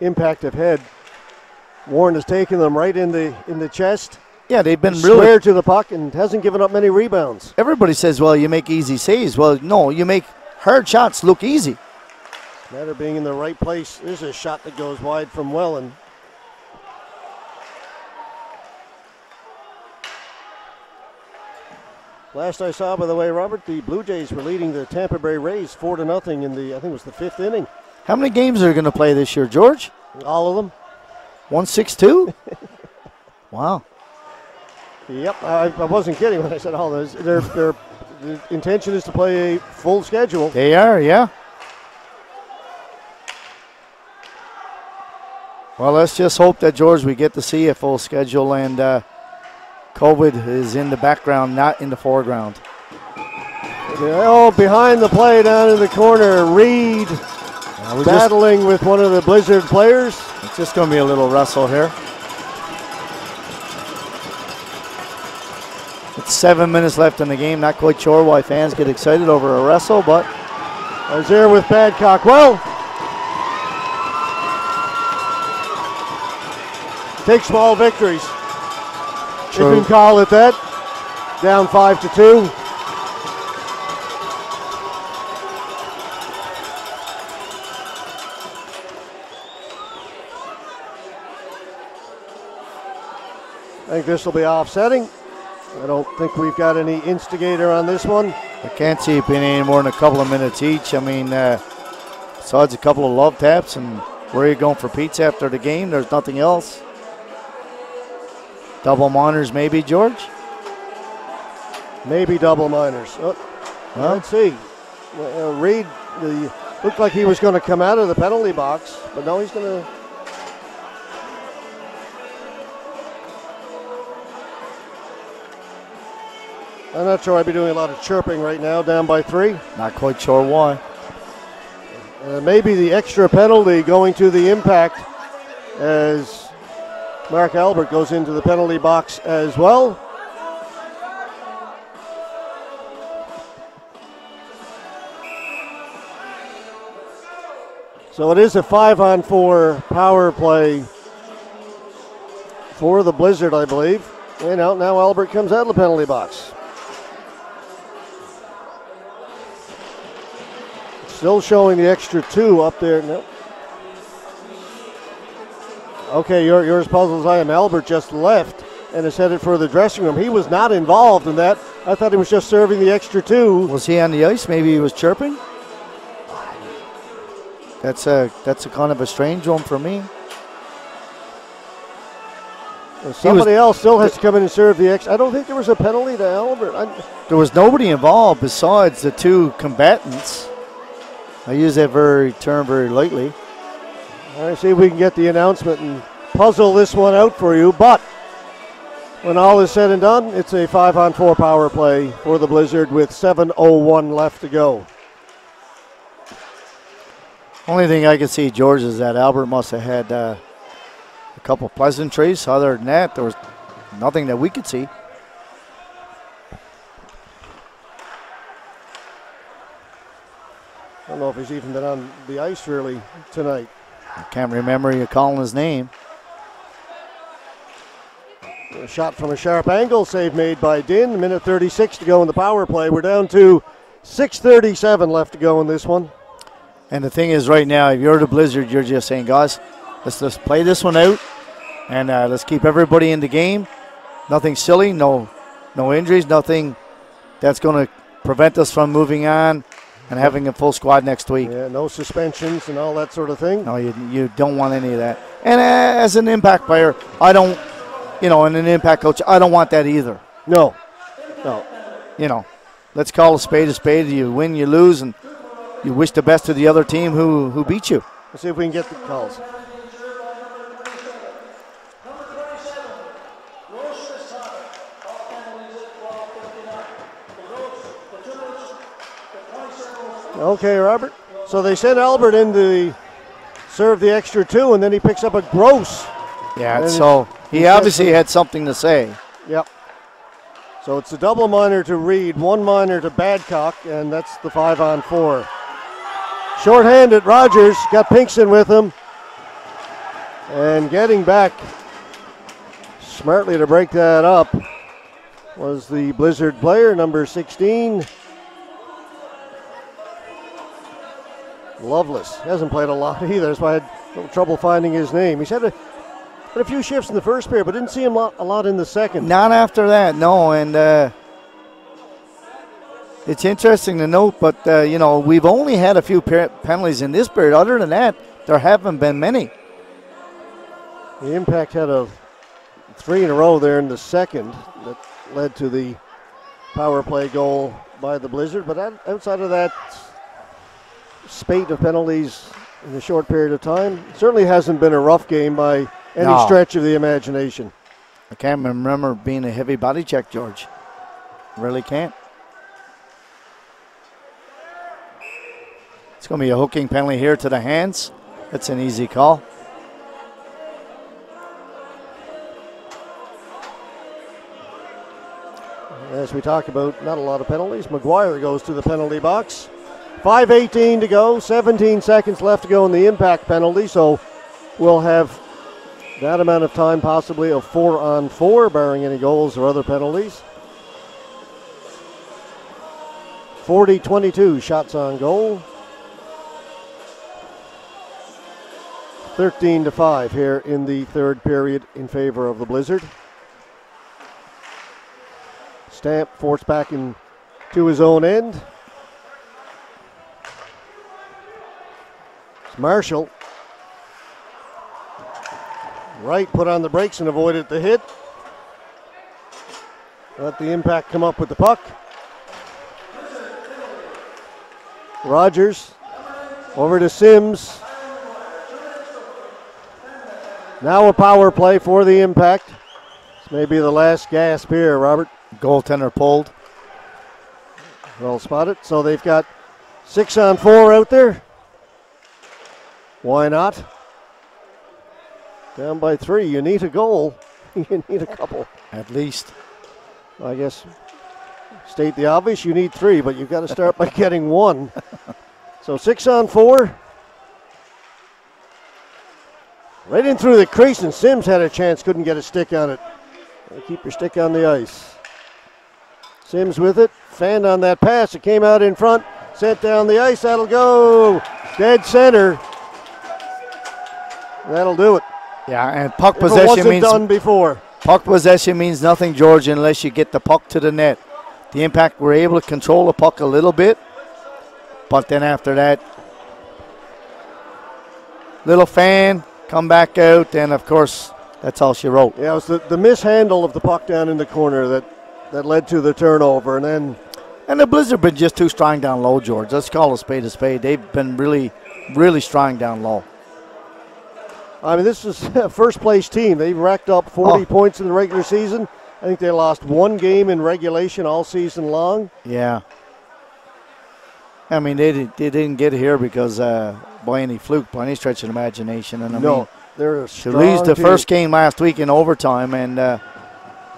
Impact have had, Warren has taken them right in the chest. Yeah, they've been square really to the puck and hasn't given up many rebounds. Everybody says, well, you make easy saves. Well, no, you make hard shots look easy. Matter of being in the right place. There's a shot that goes wide from Welland. Last I saw, by the way, Robert, the Blue Jays were leading the Tampa Bay Rays 4-0 in the, I think it was the 5th inning. How many games are they going to play this year, George? All of them. 162? Wow. Yep, I wasn't kidding when I said all those. Their intention is to play a full schedule. They are, yeah. Well, let's just hope that, George, we get to see a full schedule and COVID is in the background, not in the foreground. Oh, behind the play down in the corner, Reed battling with one of the Blizzard players. It's just going to be a little wrestle here. It's 7 minutes left in the game. Not quite sure why fans get excited over a wrestle, but I was there with Badcock. Well, take small victories. True. You can call it that. Down 5-2. I think this will be offsetting. I don't think we've got any instigator on this one. I can't see it being any more than a couple of minutes each. I mean, besides a couple of love taps and where are you going for pizza after the game? There's nothing else. Double minors maybe, George? Maybe double minors. Oh, well, let's see. Reed looked like he was going to come out of the penalty box, but no, he's going to... I'm not sure I'd be doing a lot of chirping right now, down by 3. Not quite sure why. Maybe the extra penalty going to the Impact as Mark Albert goes into the penalty box as well. So it is a 5-on-4 power play for the Blizzard, I believe. And now Albert comes out of the penalty box. Still showing the extra 2 up there. No. Okay, you're as puzzled as I am. Albert just left and is headed for the dressing room. He was not involved in that. I thought he was just serving the extra 2. Was he on the ice? Maybe he was chirping? That's a kind of a strange one for me. Somebody else still has to come in and serve the extra. I don't think there was a penalty to Albert. There was nobody involved besides the 2 combatants. I use that term very lightly. All right, see if we can get the announcement and puzzle this one out for you. But when all is said and done, it's a 5-on-4 power play for the Blizzard with 7:01 left to go. Only thing I could see, George, is that Albert must have had a couple pleasantries. Other than that, there was nothing that we could see. I don't know if he's even been on the ice really tonight. I can't remember you calling his name. A shot from a sharp angle, save made by Din. Minute 36 to go in the power play. We're down to 6:37 left to go in this one. And the thing is, right now, if you're the Blizzard, you're just saying, guys, let's just play this one out, and let's keep everybody in the game. Nothing silly, no injuries, nothing that's going to prevent us from moving on and having a full squad next week. Yeah, no suspensions and all that sort of thing. No, you don't want any of that. And as an Impact player, I don't, and an Impact coach, I don't want that either. No. Let's call a spade. You win, you lose, and you wish the best to the other team who beat you. Let's see if we can get the calls. Okay, Robert. So they sent Albert in to serve the extra 2, and then he picks up a gross. Yeah, so he obviously had something to say. Yep. So it's a double minor to Reed, 1 minor to Badcock, and that's the 5-on-4. Short-handed, Rogers got Pinkston with him. And getting back smartly to break that up was the Blizzard player, number 16. Loveless. Hasn't played a lot either. That's why I had a little trouble finding his name. He's had a few shifts in the first period, but didn't see him a lot in the second. Not after that, no. And it's interesting to note, but, we've only had a few penalties in this period. Other than that, there haven't been many. The Impact had a 3 in a row there in the second that led to the power play goal by the Blizzard. But outside of that spate of penalties in a short period of time, it certainly hasn't been a rough game by any stretch of the imagination. I can't remember being a heavy body check, George. Really can't. It's going to be a hooking penalty here to the hands. That's an easy call. As we talk about, not a lot of penalties. McGuire goes to the penalty box. 5:18 to go, 17 seconds left to go in the Impact penalty, so we'll have that amount of time possibly of 4-on-4, barring any goals or other penalties. 40-22 shots on goal. 13-5 here in the third period in favor of the Blizzard. Stamp forced back into his own end. It's Marshall. Wright put on the brakes and avoided the hit. Let the Impact come up with the puck. Rogers over to Sims. Now a power play for the Impact. This may be the last gasp here, Robert. Goaltender pulled. Well spotted. So they've got 6-on-4 out there. Why not? Down by 3. You need a goal. You need a couple. At least. I guess state the obvious. You need 3, but you've got to start by getting 1. So 6-on-4. Right in through the crease, and Sims had a chance, couldn't get a stick on it. Keep your stick on the ice. Sims with it, fanned on that pass. It came out in front, sent down the ice. That'll go dead center. That'll do it. Yeah, and puck If possession it wasn't means done before. Puck possession means nothing, George, unless you get the puck to the net. The Impact were able to control the puck a little bit, but then after that, little fan, come back out, and of course, that's all she wrote. Yeah, it was the mishandle of the puck down in the corner that led to the turnover, and then. And the Blizzard been just too strong down low, George. Let's call a spade a spade. They've been really, really strong down low. I mean, this is a first-place team. They've racked up 40 points in the regular season. I think they lost 1 game in regulation all season long. Yeah. I mean, they didn't get here because by any fluke, by any stretch of imagination. And I mean, they're a to strong lose the team. first game last week in overtime, and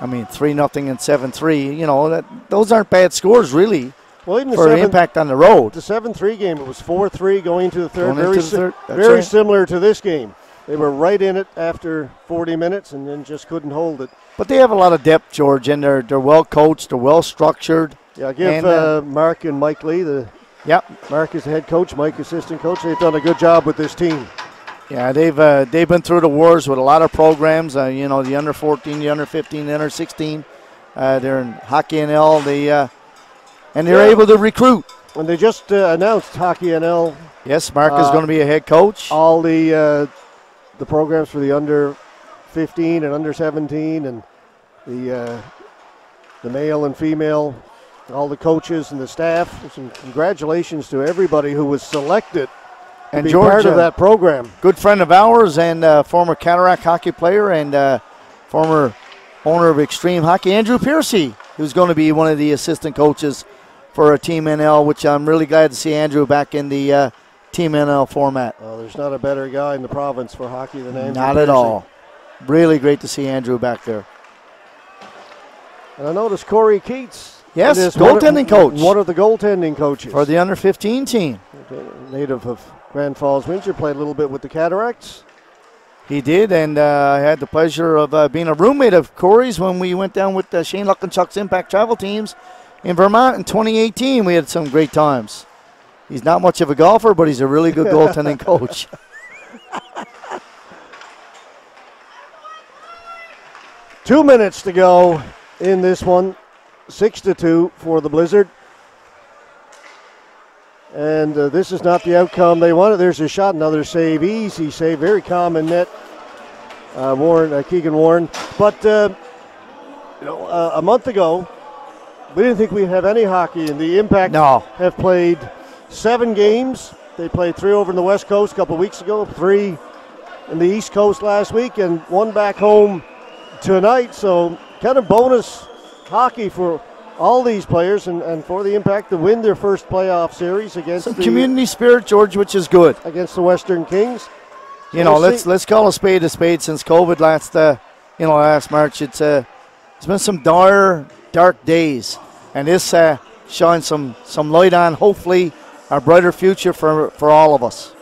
3-0 and 7-3. You know, those aren't bad scores, really. Well, even for Impact on the road. The 7-3 game, it was 4-3 going to the third. That's very right. similar to this game. They were right in it after 40 minutes and then just couldn't hold it. But they have a lot of depth, George, and they're well coached, they're well structured. Yeah, give Mark and Mike Lee, the Yep. Mark is the head coach, Mike assistant coach. They've done a good job with this team. Yeah, they've been through the wars with a lot of programs. You know, the under 14, the under 15, the under 16. They're in Hockey NL. And they're able to recruit. And they just announced Hockey NL. Yes, Mark is going to be a head coach. All the programs for the under 15 and under 17, and the male and female, all the coaches and the staff. And congratulations to everybody who was selected to be part of that program. Good friend of ours and former Cataract hockey player and former owner of Extreme Hockey, Andrew Piercy, who's going to be one of the assistant coaches for a Team NL, which I'm really glad to see Andrew back in the Team NL format. Well, there's not a better guy in the province for hockey than Andrew Not Piercy. at all. Really great to see Andrew back there. And I noticed Corey Keats. Yes, goaltending coach. One of the goaltending coaches. For the under 15 team. Native of Grand Falls, Windsor, played a little bit with the Cataracts. He did, and I had the pleasure of being a roommate of Corey's when we went down with Shane Luck and Chuck's Impact Travel teams in Vermont in 2018. We had some great times. He's not much of a golfer, but he's a really good goaltending coach. Two minutes to go in this one. 6-2 for the Blizzard. And this is not the outcome they wanted. There's a shot, another save, easy save, very calm in net. Keegan Warren. But a month ago, we didn't think we'd have any hockey, and the Impact have played 7 games. They played 3 over in the West Coast a couple of weeks ago, 3 in the East Coast last week, and 1 back home tonight. So kind of bonus hockey for all these players and for the Impact to win their first playoff series against some community spirit, George, which is good. Against the Western Kings. You know, let's call a spade since COVID last March. It's been some dark days, and this shines some light on, hopefully, a brighter future for all of us.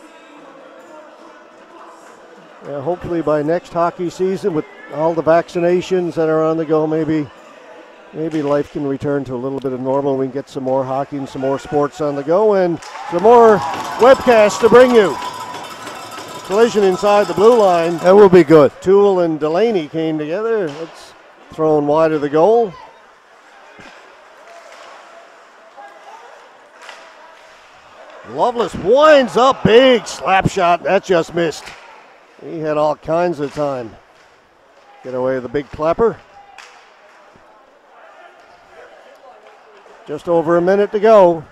Yeah, hopefully by next hockey season, with all the vaccinations that are on the go, maybe life can return to a little bit of normal. We can get some more hockey and some more sports on the go, and some more webcasts to bring you. Collision inside the blue line. That will be good. Toole and Delaney came together. It's thrown wide of the goal. Loveless winds up, big slap shot. That just missed. He had all kinds of time. Get away with the big clapper. Just over a minute to go.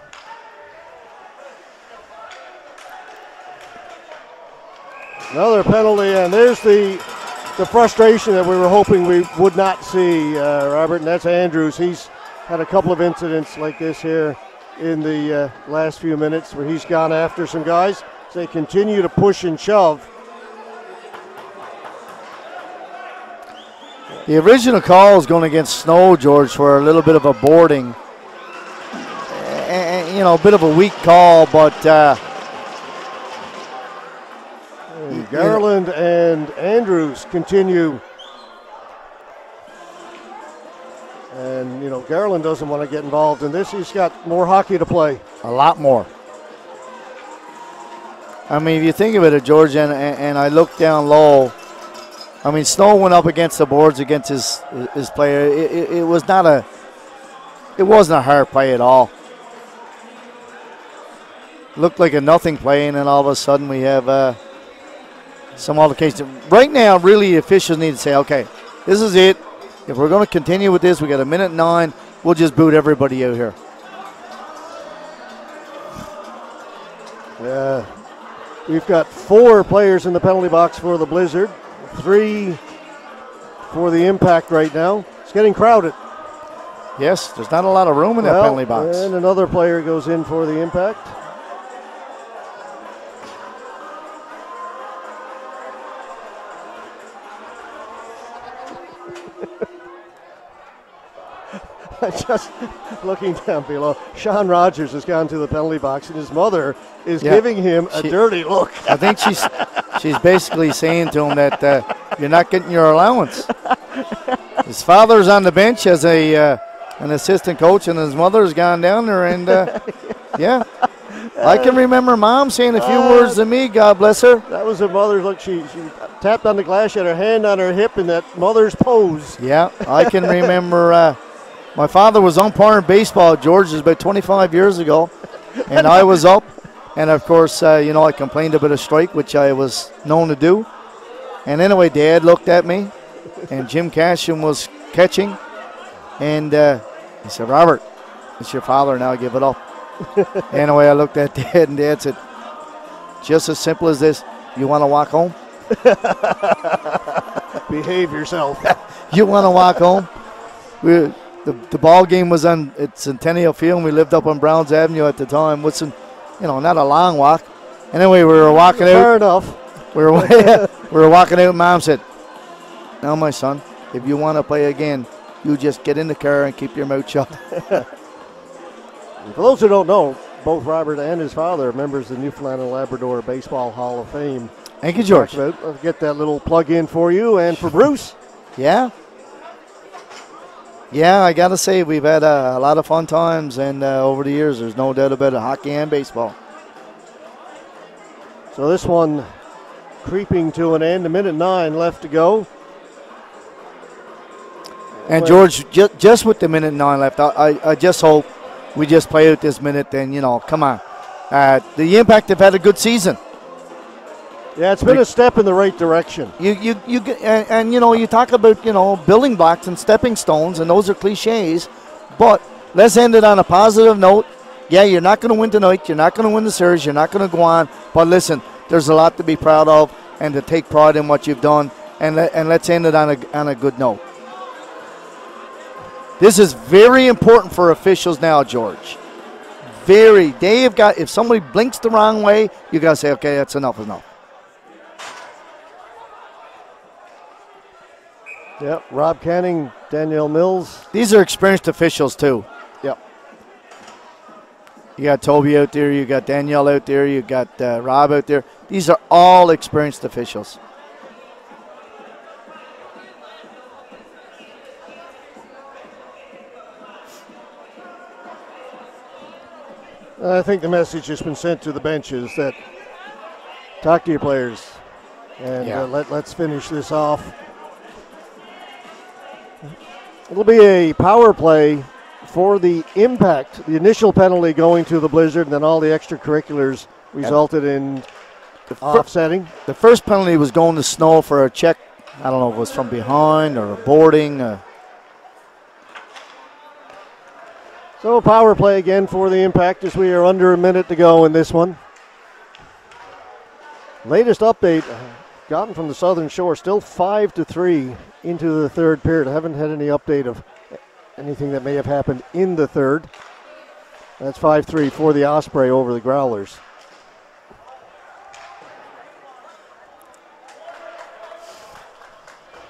Another penalty, and there's the frustration that we were hoping we would not see, Robert, and that's Andrews. He's had a couple of incidents like this here in the last few minutes where he's gone after some guys. So they continue to push and shove. The original call was going against Snow, George, for a little bit of a boarding. And, you know, a bit of a weak call, but Garland and Andrews continue. And, you know, Garland doesn't want to get involved in this. He's got more hockey to play. A lot more. I mean, if you think of it, George, and I look down low, I mean, Snow went up against the boards against his player. It wasn't a hard play at all. Looked like a nothing play, and then all of a sudden we have some altercation. Right now, really, the officials need to say, okay, this is it. If we're going to continue with this, we got 1:09. We'll just boot everybody out here. Yeah, we've got 4 players in the penalty box for the Blizzard, 3 for the Impact right now. It's getting crowded. Yes, there's not a lot of room in that penalty box. And another player goes in for the Impact. Just looking down below, Sean Rogers has gone to the penalty box, and his mother is giving him a dirty look. I think she's basically saying to him that you're not getting your allowance. His father's on the bench as an assistant coach, and his mother's gone down there, and yeah, I can remember Mom saying a few words to me, God bless her. That was her mother's look. She tapped on the glass. She had her hand on her hip in that mother's pose. Yeah, I can remember my father was umpiring baseball at George's about 25 years ago, and I was up. And, of course, I complained about a strike, which I was known to do. And anyway, Dad looked at me, and Jim Cashion was catching. And he said, Robert, it's your father now, give it up. Anyway, I looked at Dad, and Dad said, just as simple as this, you want to walk home? Behave yourself. You want to walk home? The ball game was on at Centennial Field, and we lived up on Browns Avenue at the time. Not a long walk. Anyway, we were walking out. Fair enough. We were walking out, and Mom said, now, my son, if you want to play again, you just get in the car and keep your mouth shut. For those who don't know, both Robert and his father are members of the Newfoundland and Labrador Baseball Hall of Fame. Thank you, George. I'll get that little plug in for you and for Bruce. Yeah. Yeah, I got to say, we've had a lot of fun times, and over the years, there's no doubt about it, hockey and baseball. So this one creeping to an end, 1:09 left to go. And George, just with the 1:09 left, I just hope we just play out this minute. Then come on, the Impact have had a good season. Yeah, it's been a step in the right direction. You talk about building blocks and stepping stones, and those are cliches. But let's end it on a positive note. Yeah, you're not going to win tonight. You're not going to win the series. You're not going to go on. But listen, there's a lot to be proud of and to take pride in what you've done. And let's end it on a good note. This is very important for officials now, George. If somebody blinks the wrong way, you got to say, okay, that's enough. Yep, Rob Canning, Danielle Mills. These are experienced officials, too. Yep. You got Toby out there. You got Danielle out there. You got Rob out there. These are all experienced officials. I think the message has been sent to the benches that talk to your players and let's finish this off. It'll be a power play for the Impact. The initial penalty going to the Blizzard, and then all the extracurriculars resulted in offsetting. The first penalty was going to Snow for a check. I don't know if it was from behind or a boarding. So a power play again for the Impact as we are under a minute to go in this one. Latest update gotten from the Southern Shore, still 5-3 into the third period. I haven't had any update of anything that may have happened in the third. That's 5-3 for the Osprey over the Growlers.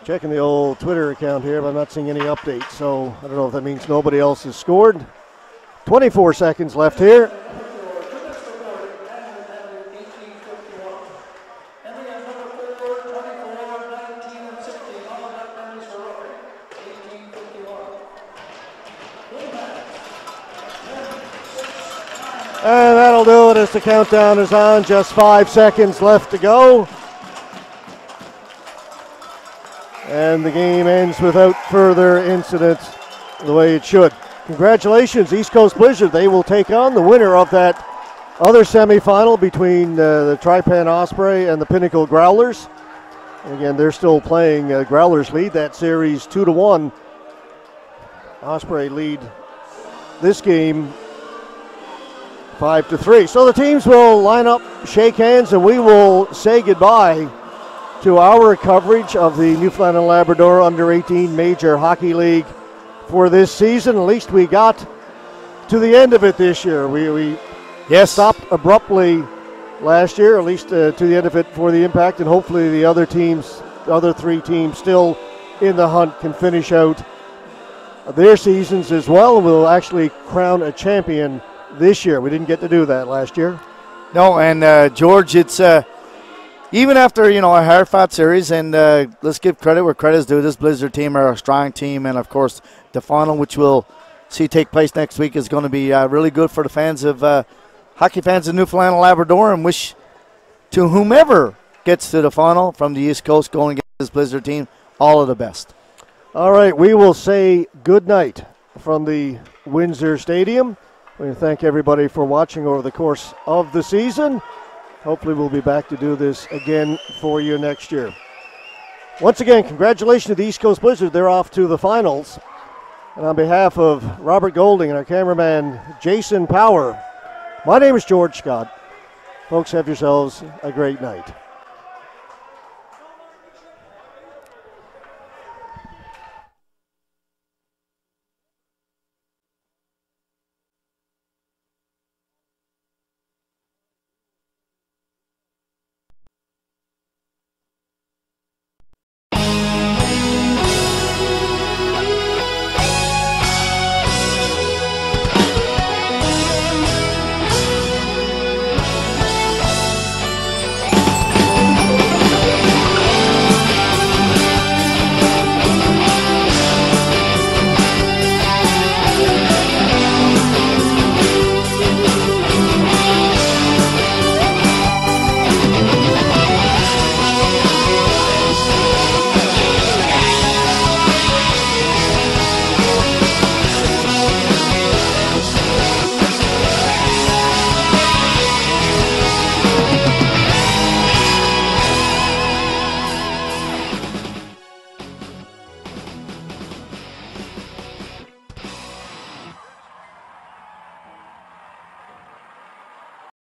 Checking the old Twitter account here, but I'm not seeing any updates, so I don't know if that means nobody else has scored. 24 seconds left here. And that'll do it as the countdown is on. Just 5 seconds left to go. And the game ends without further incident the way it should. Congratulations, East Coast Blizzard. They will take on the winner of that other semifinal between the Tripan Osprey and the Pinnacle Growlers. And again, they're still playing. Growlers lead that series 2-1. Osprey lead this game 5-3. So the teams will line up, shake hands, and we will say goodbye to our coverage of the Newfoundland and Labrador Under-18 Major Hockey League for this season. At least we got to the end of it this year. We stopped abruptly last year, at least to the end of it for the Impact, and hopefully the other three teams still in the hunt can finish out their seasons as well. We'll actually crown a champion this year. We didn't get to do that last year. No, and George, it's even after a hard-fought series, and let's give credit where credit is due. This Blizzard team are a strong team, and of course the final, which we'll see take place next week, is going to be really good for the fans of hockey fans of Newfoundland and Labrador, and wish to whomever gets to the final from the East Coast going against this Blizzard team all of the best. All right, we will say good night from the Windsor Stadium. We thank everybody for watching over the course of the season. Hopefully we'll be back to do this again for you next year. Once again, congratulations to the East Coast Blizzard. They're off to the finals. And on behalf of Robert Golding and our cameraman Jason Power, my name is George Scott. Folks, have yourselves a great night.